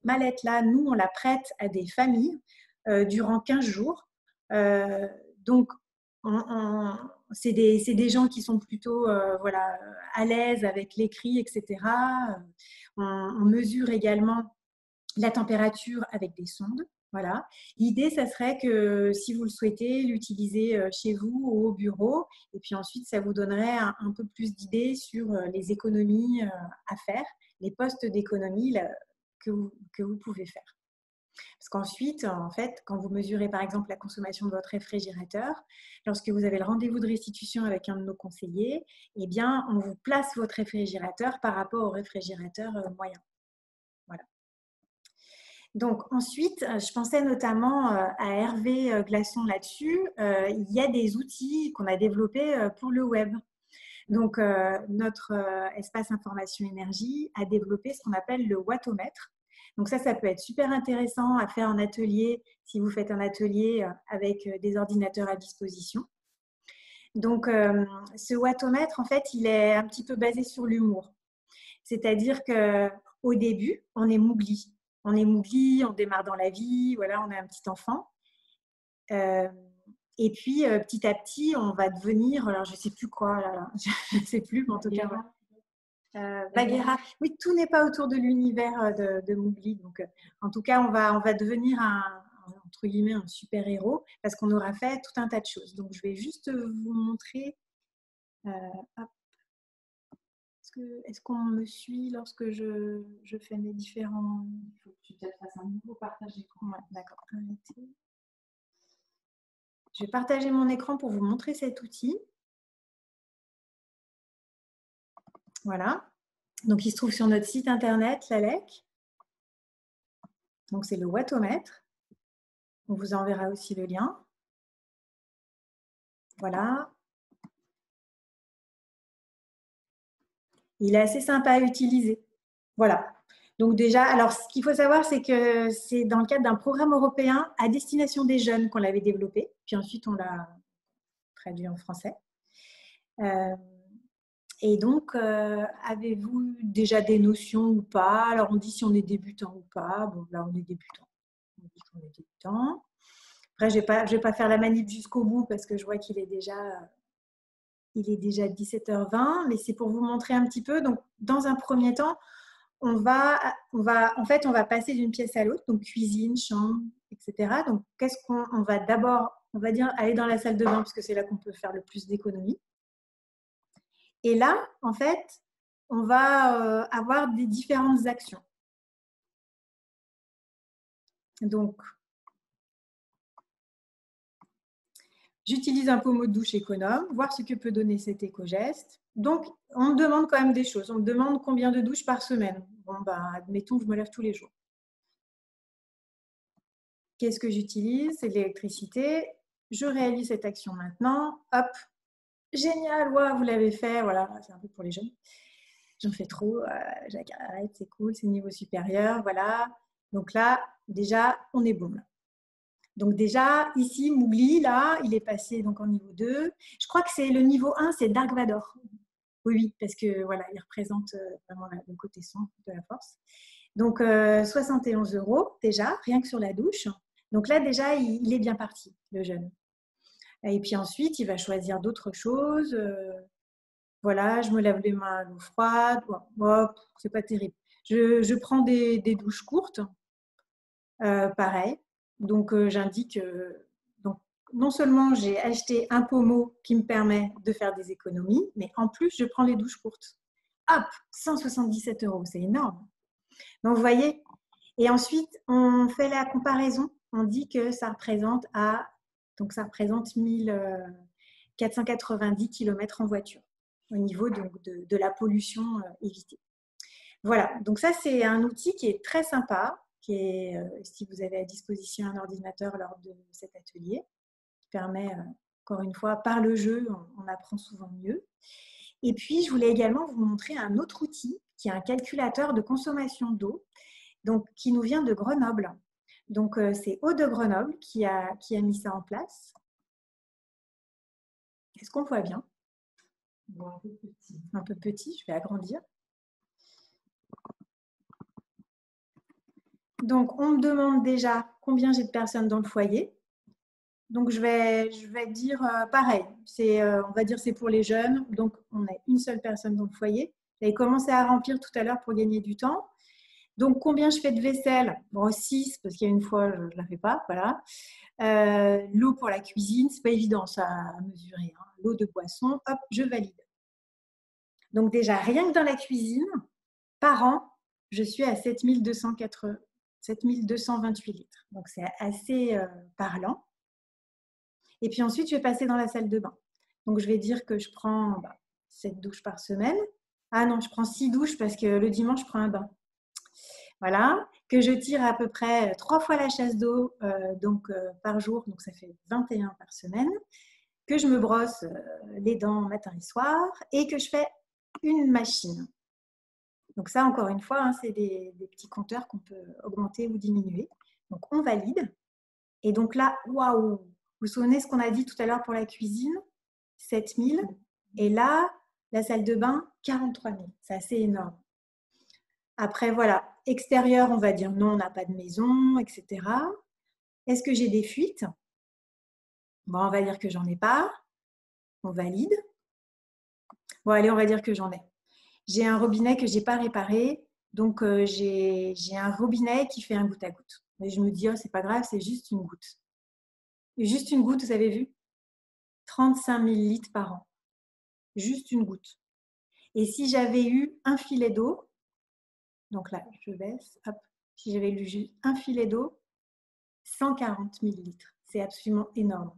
mallette-là, nous, on la prête à des familles durant 15 jours. Donc, c'est des gens qui sont plutôt à l'aise avec l'écrit, etc. On mesure également la température avec des sondes. Voilà. L'idée, ça serait que si vous le souhaitez, l'utiliser chez vous ou au bureau. Et puis ensuite, ça vous donnerait un peu plus d'idées sur les économies à faire, les postes d'économie que vous pouvez faire. Parce qu'ensuite, en fait, quand vous mesurez par exemple la consommation de votre réfrigérateur, lorsque vous avez le rendez-vous de restitution avec un de nos conseillers, eh bien, on vous place votre réfrigérateur par rapport au réfrigérateur moyen. Voilà. Donc ensuite, je pensais notamment à Hervé Glaçon là-dessus. Il y a des outils qu'on a développés pour le web. Donc, notre espace information énergie a développé ce qu'on appelle le wattomètre. Donc ça peut être super intéressant à faire en atelier si vous faites un atelier avec des ordinateurs à disposition. Donc ce wattomètre, en fait, il est un petit peu basé sur l'humour. C'est-à-dire qu'au début, on est mougli. On est mougli, on démarre dans la vie, voilà, on est un petit enfant. Et puis, petit à petit, on va devenir, alors je ne sais plus quoi, là, je ne sais plus, mais en tout cas, Bagheera. Oui, tout n'est pas autour de l'univers de Mowgli. Donc, en tout cas, on va devenir entre guillemets, un super-héros parce qu'on aura fait tout un tas de choses. Donc, je vais juste vous montrer. Hop. Est-ce qu'on me suit lorsque je fais mes différents… Il faut que tu peut-être fasses un nouveau partage d'écran. Ouais, d'accord. Arrêtez. Je vais partager mon écran pour vous montrer cet outil. Voilà. Donc, il se trouve sur notre site internet, l'ALEC. Donc, c'est le wattomètre. On vous enverra aussi le lien. Voilà. Il est assez sympa à utiliser. Voilà. Donc déjà, alors ce qu'il faut savoir, c'est que c'est dans le cadre d'un programme européen à destination des jeunes qu'on l'avait développé. Puis ensuite, on l'a traduit en français. Et donc, avez-vous déjà des notions ou pas? Alors, on dit si on est débutant ou pas. Bon, là, on est débutant. On dit qu'on est débutant. Après, je vais pas faire la manip jusqu'au bout parce que je vois qu'il est déjà 17h20, mais c'est pour vous montrer un petit peu. Donc, dans un premier temps, on va passer d'une pièce à l'autre, donc cuisine, chambre, etc. Donc, qu'est-ce qu'on va d'abord, on va dire, aller dans la salle de bain parce que c'est là qu'on peut faire le plus d'économies. Et là, en fait, on va avoir des différentes actions. Donc, j'utilise un pommeau de douche économe, voir ce que peut donner cet éco-geste. Donc, on me demande quand même des choses. On me demande combien de douches par semaine. Bon, ben, admettons que je me lève tous les jours. Qu'est-ce que j'utilise? C'est de l'électricité. Je réalise cette action maintenant. Hop, génial, wow, vous l'avez fait. Voilà, c'est un peu pour les jeunes. J'en fais trop. J'arrête, c'est cool, c'est niveau supérieur. Voilà. Donc là, déjà, on est bon. Là. Donc déjà, ici, Mowgli, là, il est passé donc en niveau 2. Je crois que c'est le niveau 1, c'est Dark Vador. Oui, parce que voilà, il représente vraiment le côté sombre de la force. Donc 71 € déjà, rien que sur la douche. Donc là, déjà, il est bien parti, le jeune. Et puis ensuite, il va choisir d'autres choses. Voilà, je me lave les mains à l'eau froide. Bon, c'est pas terrible. Je prends des douches courtes. Pareil. Donc, j'indique… donc, non seulement j'ai acheté un pommeau qui me permet de faire des économies, mais en plus, je prends les douches courtes. Hop, 177 €, c'est énorme. Donc, vous voyez. Et ensuite, on fait la comparaison. On dit que ça représente 1490 km en voiture au niveau de la pollution évitée. Voilà, donc ça, c'est un outil qui est très sympa, qui est, si vous avez à disposition un ordinateur lors de cet atelier, qui permet, encore une fois, par le jeu, on apprend souvent mieux. Et puis, je voulais également vous montrer un autre outil qui est un calculateur de consommation d'eau, donc qui nous vient de Grenoble. Donc, c'est Eau de Grenoble qui a mis ça en place. Est-ce qu'on voit bien? Un peu petit. Un peu petit, je vais agrandir. Donc, on me demande déjà combien j'ai de personnes dans le foyer. Donc, je vais dire pareil. On va dire c'est pour les jeunes. Donc, on a une seule personne dans le foyer. J'avais commencé à remplir tout à l'heure pour gagner du temps. Donc, combien je fais de vaisselle? Bon, 6, parce qu'il y a une fois, je ne la fais pas. Voilà. L'eau pour la cuisine, ce n'est pas évident ça à mesurer. Hein. L'eau de boisson, hop, je valide. Donc, déjà, rien que dans la cuisine, par an, je suis à 7228 litres. Donc, c'est assez parlant. Et puis ensuite, je vais passer dans la salle de bain. Donc, je vais dire que je prends 7 douches par semaine. Ah non, je prends 6 douches parce que le dimanche, je prends un bain. Voilà. Que je tire à peu près 3 fois la chasse d'eau par jour. Donc, ça fait 21 par semaine. Que je me brosse les dents matin et soir. Et que je fais une machine. Donc ça, encore une fois, hein, c'est des petits compteurs qu'on peut augmenter ou diminuer. Donc on valide. Et donc là, waouh! Vous vous souvenez ce qu'on a dit tout à l'heure pour la cuisine? 7000. Et là, la salle de bain, 43 000. C'est assez énorme. Après, voilà, extérieur, on va dire non, on n'a pas de maison, etc. Est-ce que j'ai des fuites? Bon, on va dire que j'en ai pas. On valide. Bon, allez, on va dire que j'en ai. J'ai un robinet que je n'ai pas réparé. Donc, j'ai un robinet qui fait un goutte à goutte. Mais je me dis, oh, c'est pas grave, c'est juste une goutte. Et juste une goutte, vous avez vu? 35 000 litres par an. Juste une goutte. Et si j'avais eu un filet d'eau, donc là, je baisse, hop, si j'avais eu juste un filet d'eau, 140 000 litres. C'est absolument énorme.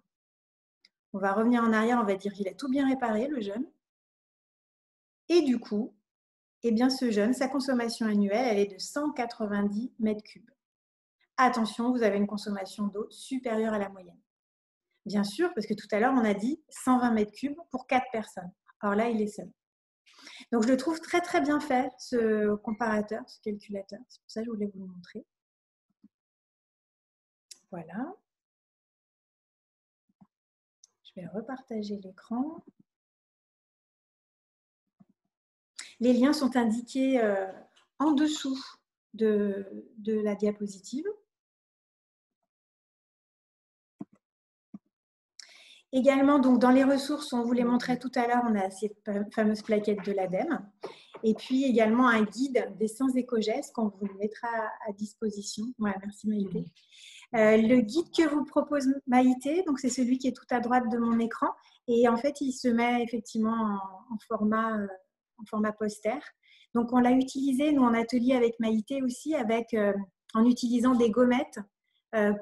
On va revenir en arrière, on va dire qu'il a tout bien réparé, le jeune. Et du coup, eh bien, ce jeune, sa consommation annuelle, elle est de 190 mètres cubes. Attention, vous avez une consommation d'eau supérieure à la moyenne. Bien sûr, parce que tout à l'heure, on a dit 120 mètres cubes pour 4 personnes. Alors là, il est seul. Donc, je le trouve très, très bien fait, ce comparateur, ce calculateur. C'est pour ça que je voulais vous le montrer. Voilà. Je vais repartager l'écran. Les liens sont indiqués en dessous de la diapositive. Également, donc, dans les ressources, on vous les montrait tout à l'heure, on a ces fameuses plaquettes de l'ADEME. Et puis également un guide des 100 éco-gestes qu'on vous mettra à disposition. Voilà, merci Maïté. Le guide que vous propose Maïté, donc c'est celui qui est tout à droite de mon écran. Et en fait, il se met effectivement en format poster. Donc, on l'a utilisé, nous, en atelier avec Maïté aussi, en utilisant des gommettes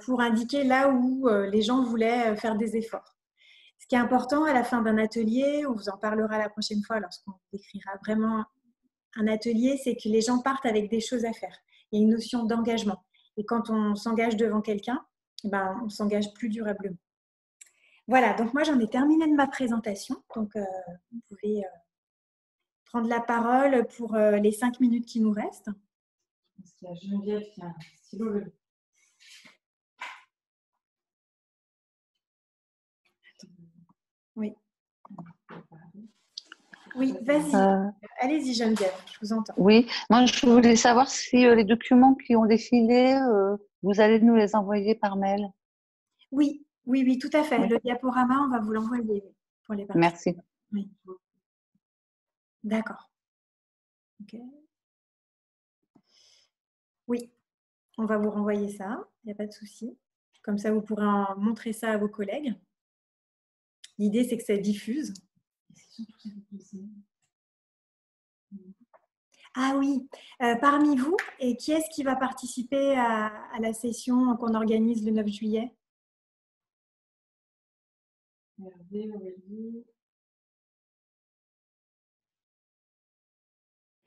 pour indiquer là où les gens voulaient faire des efforts. Ce qui est important à la fin d'un atelier, on vous en parlera la prochaine fois lorsqu'on décrira vraiment un atelier, c'est que les gens partent avec des choses à faire. Il y a une notion d'engagement. Et quand on s'engage devant quelqu'un, ben, on s'engage plus durablement. Voilà, donc moi j'en ai terminé de ma présentation. Donc vous pouvez prendre la parole pour les 5 minutes qui nous restent. Parce qu'il y a Geneviève qui a un stylo levé. Oui. Oui, vas-y. Allez-y Geneviève, je vous entends. Oui, moi je voulais savoir si les documents qui ont défilé, vous allez nous les envoyer par mail. Oui, oui, oui, tout à fait. Oui. Le diaporama, on va vous l'envoyer pour les participants. Merci. Oui. D'accord. Ok. Oui, on va vous renvoyer ça, il n'y a pas de souci. Comme ça, vous pourrez en montrer ça à vos collègues. L'idée, c'est que ça diffuse. Ah oui, parmi vous, et qui est-ce qui va participer à la session qu'on organise le 9 juillet? Hervé, Aurélie.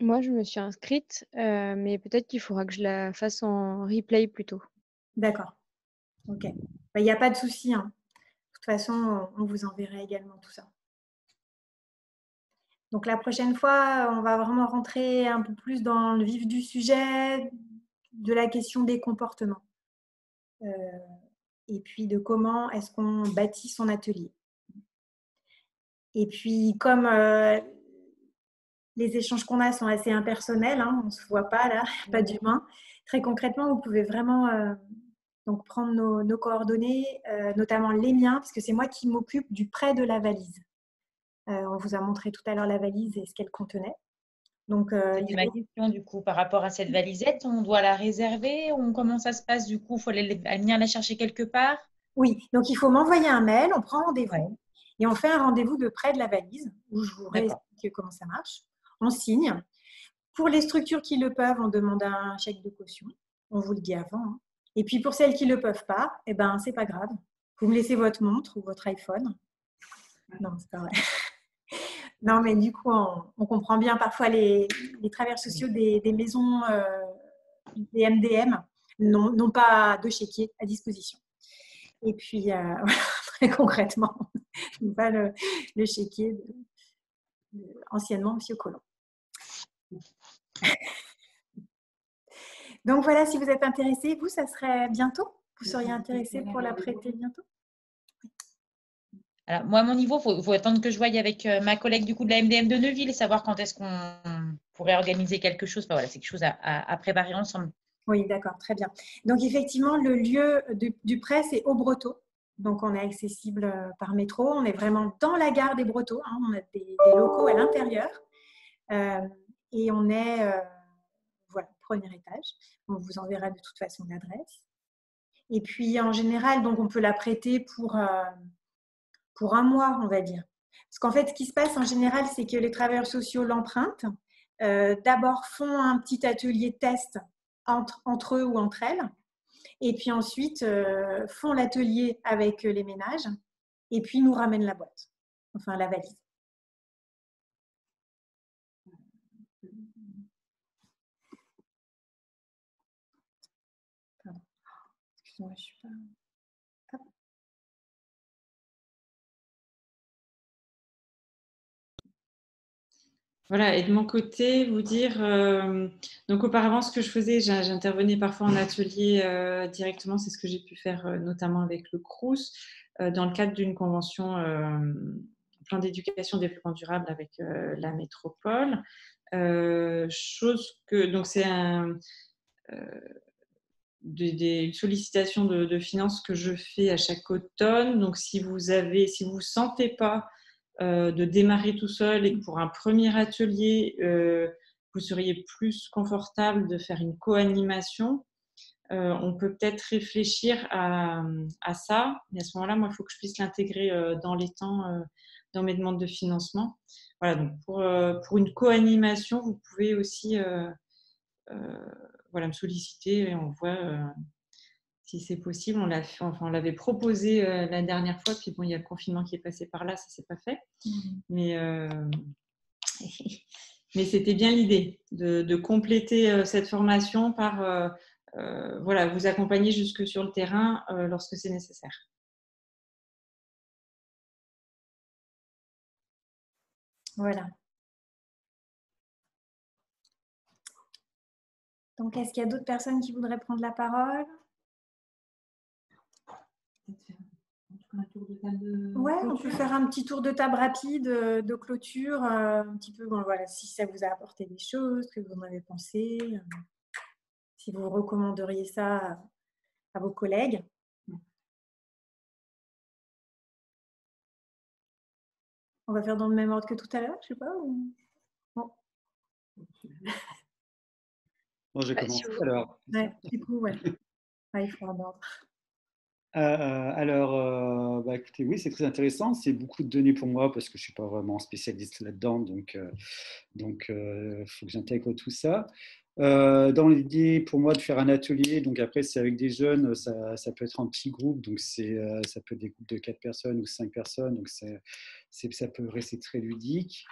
Moi, je me suis inscrite, mais peut-être qu'il faudra que je la fasse en replay plutôt. D'accord. Ok. Il n'y a pas de souci, hein. De toute façon, on vous enverra également tout ça. Donc la prochaine fois, on va vraiment rentrer un peu plus dans le vif du sujet, de la question des comportements. Et puis de comment est-ce qu'on bâtit son atelier. Et puis comme les échanges qu'on a sont assez impersonnels, hein, on ne se voit pas là, pas d'humain. Très concrètement, vous pouvez vraiment donc prendre nos coordonnées, notamment les miens, parce que c'est moi qui m'occupe du prêt de la valise. On vous a montré tout à l'heure la valise et ce qu'elle contenait. Donc, C'était ma question du coup par rapport à cette valisette, on doit la réserver ou comment ça se passe du coup? Il faut venir la chercher quelque part? oui, donc il faut m'envoyer un mail, on prend rendez-vous Ouais. et on fait un rendez-vous de prêt de la valise où je vous D'accord. réexplique comment ça marche. On signe. Pour les structures qui le peuvent, on demande un chèque de caution. On vous le dit avant, hein. Et puis pour celles qui ne le peuvent pas, eh ben, c'est pas grave. Vous me laissez votre montre ou votre iPhone. Non, c'est pas vrai. Non, mais du coup, on comprend bien parfois les travailleurs sociaux des maisons, des MDM, n'ont pas de chéquier à disposition. Et puis, très concrètement, pas le chéquier anciennement M. Collomb. Donc voilà, si vous êtes intéressé, vous, ça serait bientôt? Vous seriez intéressé pour la prêter bientôt? Alors, moi, à mon niveau, il faut attendre que je voie avec ma collègue du coup de la MDM de Neuville, savoir quand est-ce qu'on pourrait organiser quelque chose. Enfin, voilà, c'est quelque chose à préparer ensemble. Oui, d'accord, très bien. Donc effectivement, le lieu du prêt, c'est au Brotteaux. Donc on est accessible par métro. On est vraiment dans la gare des Brotteaux, hein. On a des locaux à l'intérieur. Et on est, voilà, premier étage. On vous enverra de toute façon l'adresse. Et puis en général, donc on peut la prêter pour un mois, on va dire. Parce qu'en fait, ce qui se passe en général, c'est que les travailleurs sociaux l'empruntent. D'abord font un petit atelier test entre eux ou entre elles. Et puis ensuite, font l'atelier avec les ménages. Et puis nous ramènent la boîte, enfin la valise. Pardon. Excusez-moi, je suis pas... Voilà, et de mon côté, vous dire, donc auparavant, ce que je faisais, j'intervenais parfois en atelier directement, c'est ce que j'ai pu faire notamment avec le Crous, dans le cadre d'une convention plan d'éducation développement durable avec la métropole. Chose que, donc c'est une sollicitation de finances que je fais à chaque automne. Donc si vous vous sentez pas de démarrer tout seul et que pour un premier atelier, vous seriez plus confortable de faire une co-animation, on peut peut-être réfléchir à ça. Mais à ce moment-là, moi, il faut que je puisse l'intégrer dans les temps, dans mes demandes de financement. Voilà, donc pour une co-animation, vous pouvez aussi voilà, me solliciter et on voit si c'est possible. On l'avait proposé la dernière fois, puis bon, il y a le confinement qui est passé par là, ça s'est pas fait. Mais c'était bien l'idée de compléter cette formation par voilà, vous accompagner jusque sur le terrain lorsque c'est nécessaire. Voilà. Donc, est-ce qu'il y a d'autres personnes qui voudraient prendre la parole? Ouais, on peut faire un petit tour de table rapide de clôture, un petit peu, bon, voilà, si ça vous a apporté des choses, que vous en avez pensé, si vous recommanderiez ça à vos collègues. On va faire dans le même ordre que tout à l'heure, je sais pas. Ou... Bon. Bon, je commence alors. Ouais, du coup, ouais. Ouais, il faut un ordre. Alors, bah, écoutez, oui, c'est très intéressant. C'est beaucoup de données pour moi parce que je ne suis pas vraiment spécialiste là-dedans, donc faut que j'intègre tout ça. Dans l'idée pour moi de faire un atelier, donc après c'est avec des jeunes, ça peut être en petits groupes, donc ça peut être des groupes de 4 personnes ou 5 personnes, donc ça peut rester très ludique.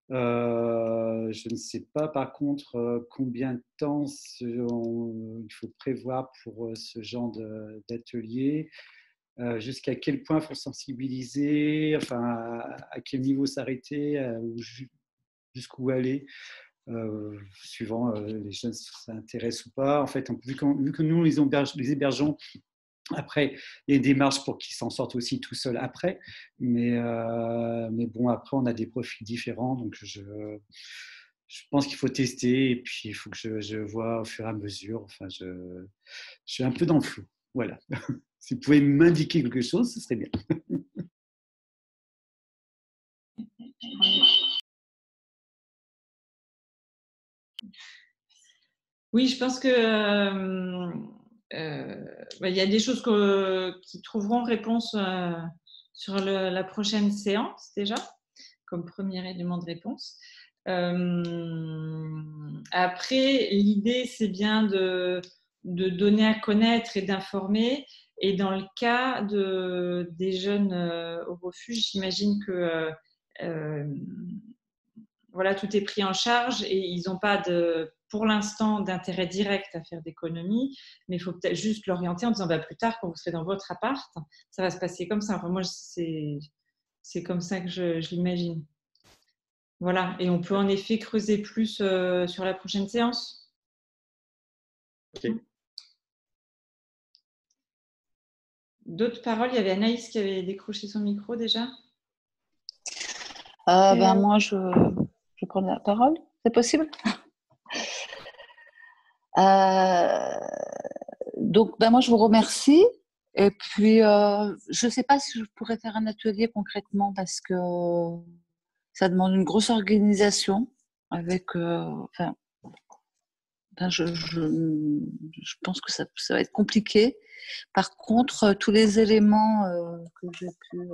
Je ne sais pas par contre combien de temps il faut prévoir pour ce genre d'atelier, jusqu'à quel point il faut sensibiliser, enfin à quel niveau s'arrêter, jusqu'où aller, suivant les jeunes s'intéressent ou pas. En fait, vu que nous les hébergeons, après, il y a une démarche pour qu'ils s'en sortent aussi tout seuls après. Mais bon, après, on a des profils différents. Donc, je pense qu'il faut tester et puis il faut que je vois au fur et à mesure. Enfin, je suis un peu dans le flou. Voilà. Si vous pouvez m'indiquer quelque chose, ce serait bien. Oui, je pense que il y a des choses qui trouveront réponse sur la prochaine séance déjà, comme premier élément de réponse. Après, l'idée, c'est bien de donner à connaître et d'informer. Et dans le cas des jeunes au refuge, j'imagine que voilà, tout est pris en charge et ils n'ont pas pour l'instant d'intérêt direct à faire d'économie, mais il faut peut-être juste l'orienter en disant bah, plus tard, quand vous serez dans votre appart, ça va se passer comme ça. Enfin, moi, c'est comme ça que je l'imagine. Voilà, et on peut en effet creuser plus sur la prochaine séance. Ok. D'autres paroles? Il y avait Anaïs qui avait décroché son micro déjà. Moi, je prends la parole. C'est possible? Donc, moi, je vous remercie. Et puis, je ne sais pas si je pourrais faire un atelier concrètement parce que ça demande une grosse organisation avec, je pense que ça va être compliqué. Par contre, tous les éléments que j'ai pu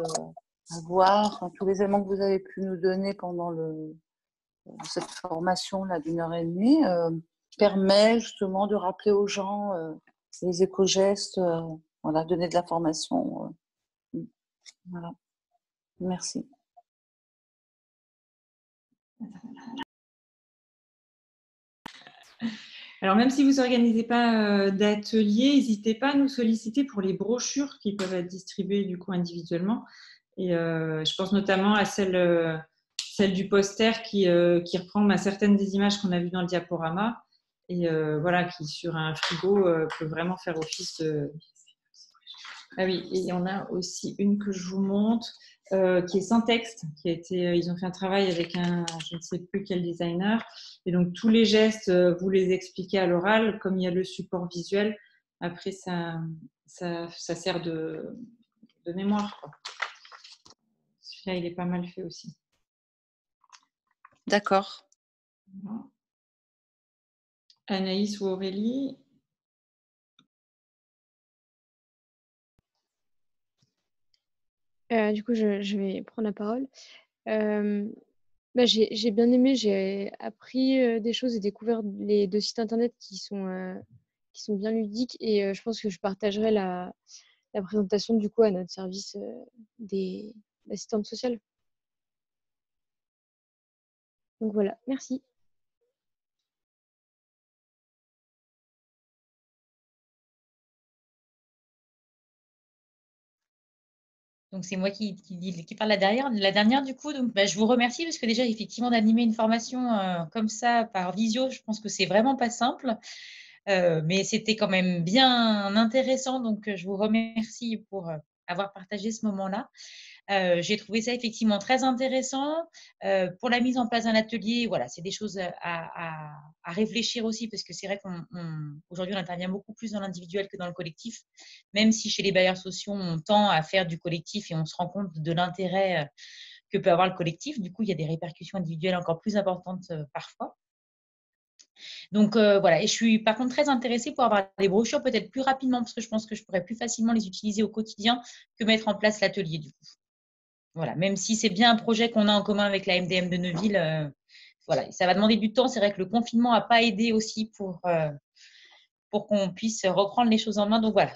avoir, tous les éléments que vous avez pu nous donner pendant cette formation là d'1 heure et demie permet justement de rappeler aux gens les éco-gestes, voilà, donner de la formation. Voilà. Merci. Alors, même si vous n'organisez pas d'atelier, n'hésitez pas à nous solliciter pour les brochures qui peuvent être distribuées du coup individuellement. Et je pense notamment à celle du poster qui reprend certaines des images qu'on a vues dans le diaporama et voilà, qui sur un frigo peut vraiment faire office de… Ah oui, et il y en a aussi une que je vous montre qui est sans texte, ils ont fait un travail avec je ne sais plus quel designer, et donc tous les gestes, vous les expliquez à l'oral, comme il y a le support visuel, après ça sert de mémoire, quoi. Celui-là, il est pas mal fait aussi. D'accord. Voilà. Anaïs ou Aurélie? Du coup, je vais prendre la parole. J'ai bien aimé, j'ai appris des choses et découvert les 2 sites internet qui sont bien ludiques et je pense que je partagerai la présentation du coup à notre service des assistantes sociales. Donc voilà, merci. Donc, c'est moi qui parle la dernière du coup. Donc, je vous remercie parce que déjà, effectivement, d'animer une formation comme ça par visio, je pense que c'est vraiment pas simple. Mais c'était quand même bien intéressant. Donc, je vous remercie pour avoir partagé ce moment-là. J'ai trouvé ça effectivement très intéressant. Pour la mise en place d'un atelier, voilà, c'est des choses à réfléchir aussi parce que c'est vrai qu'aujourd'hui, on intervient beaucoup plus dans l'individuel que dans le collectif, même si chez les bailleurs sociaux, on tend à faire du collectif et on se rend compte de l'intérêt que peut avoir le collectif. Du coup, il y a des répercussions individuelles encore plus importantes parfois. Donc voilà, et je suis par contre très intéressée pour avoir les brochures peut-être plus rapidement parce que je pense que je pourrais plus facilement les utiliser au quotidien que mettre en place l'atelier du coup. Voilà, même si c'est bien un projet qu'on a en commun avec la MDM de Neuville, voilà, ça va demander du temps. C'est vrai que le confinement n'a pas aidé aussi pour qu'on puisse reprendre les choses en main. Donc voilà,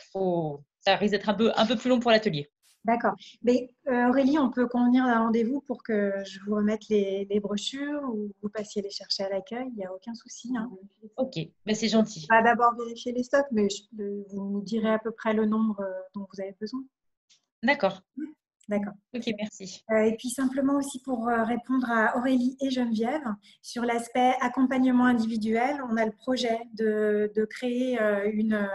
ça risque d'être un peu plus long pour l'atelier. D'accord. Mais Aurélie, on peut convenir d'un rendez-vous pour que je vous remette les brochures ou vous passiez les chercher à l'accueil. Il n'y a aucun souci. Hein. Ok, c'est gentil. On va d'abord vérifier les stocks, mais vous nous direz à peu près le nombre dont vous avez besoin. D'accord. D'accord. Ok, merci. Et puis simplement aussi pour répondre à Aurélie et Geneviève, sur l'aspect accompagnement individuel, on a le projet de créer une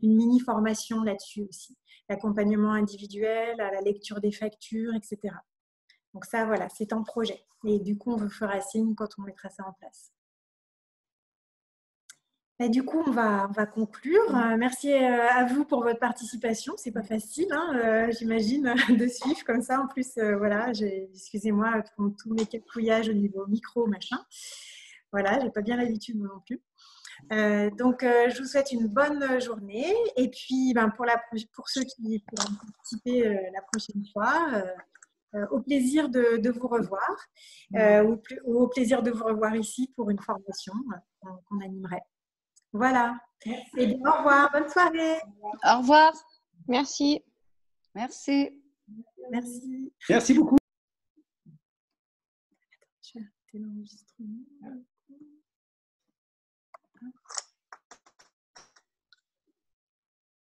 mini-formation là-dessus aussi. L'accompagnement individuel, à la lecture des factures, etc. Donc ça, voilà, c'est en projet. Et du coup, on vous fera signe quand on mettra ça en place. Et du coup, on va conclure. Merci à vous pour votre participation. C'est pas facile, hein, j'imagine, de suivre comme ça. En plus, voilà, excusez-moi pour tous mes capouillages au niveau micro, machin. Voilà, j'ai pas bien l'habitude non plus. Donc, je vous souhaite une bonne journée. Et puis, pour ceux qui pourront participer la prochaine fois, au plaisir de vous revoir ou au plaisir de vous revoir ici pour une formation qu'on animerait. Voilà. Et bien, au revoir. Bonne soirée. Au revoir. Merci. Merci. Merci. Merci beaucoup. Je vais arrêter l'enregistrement.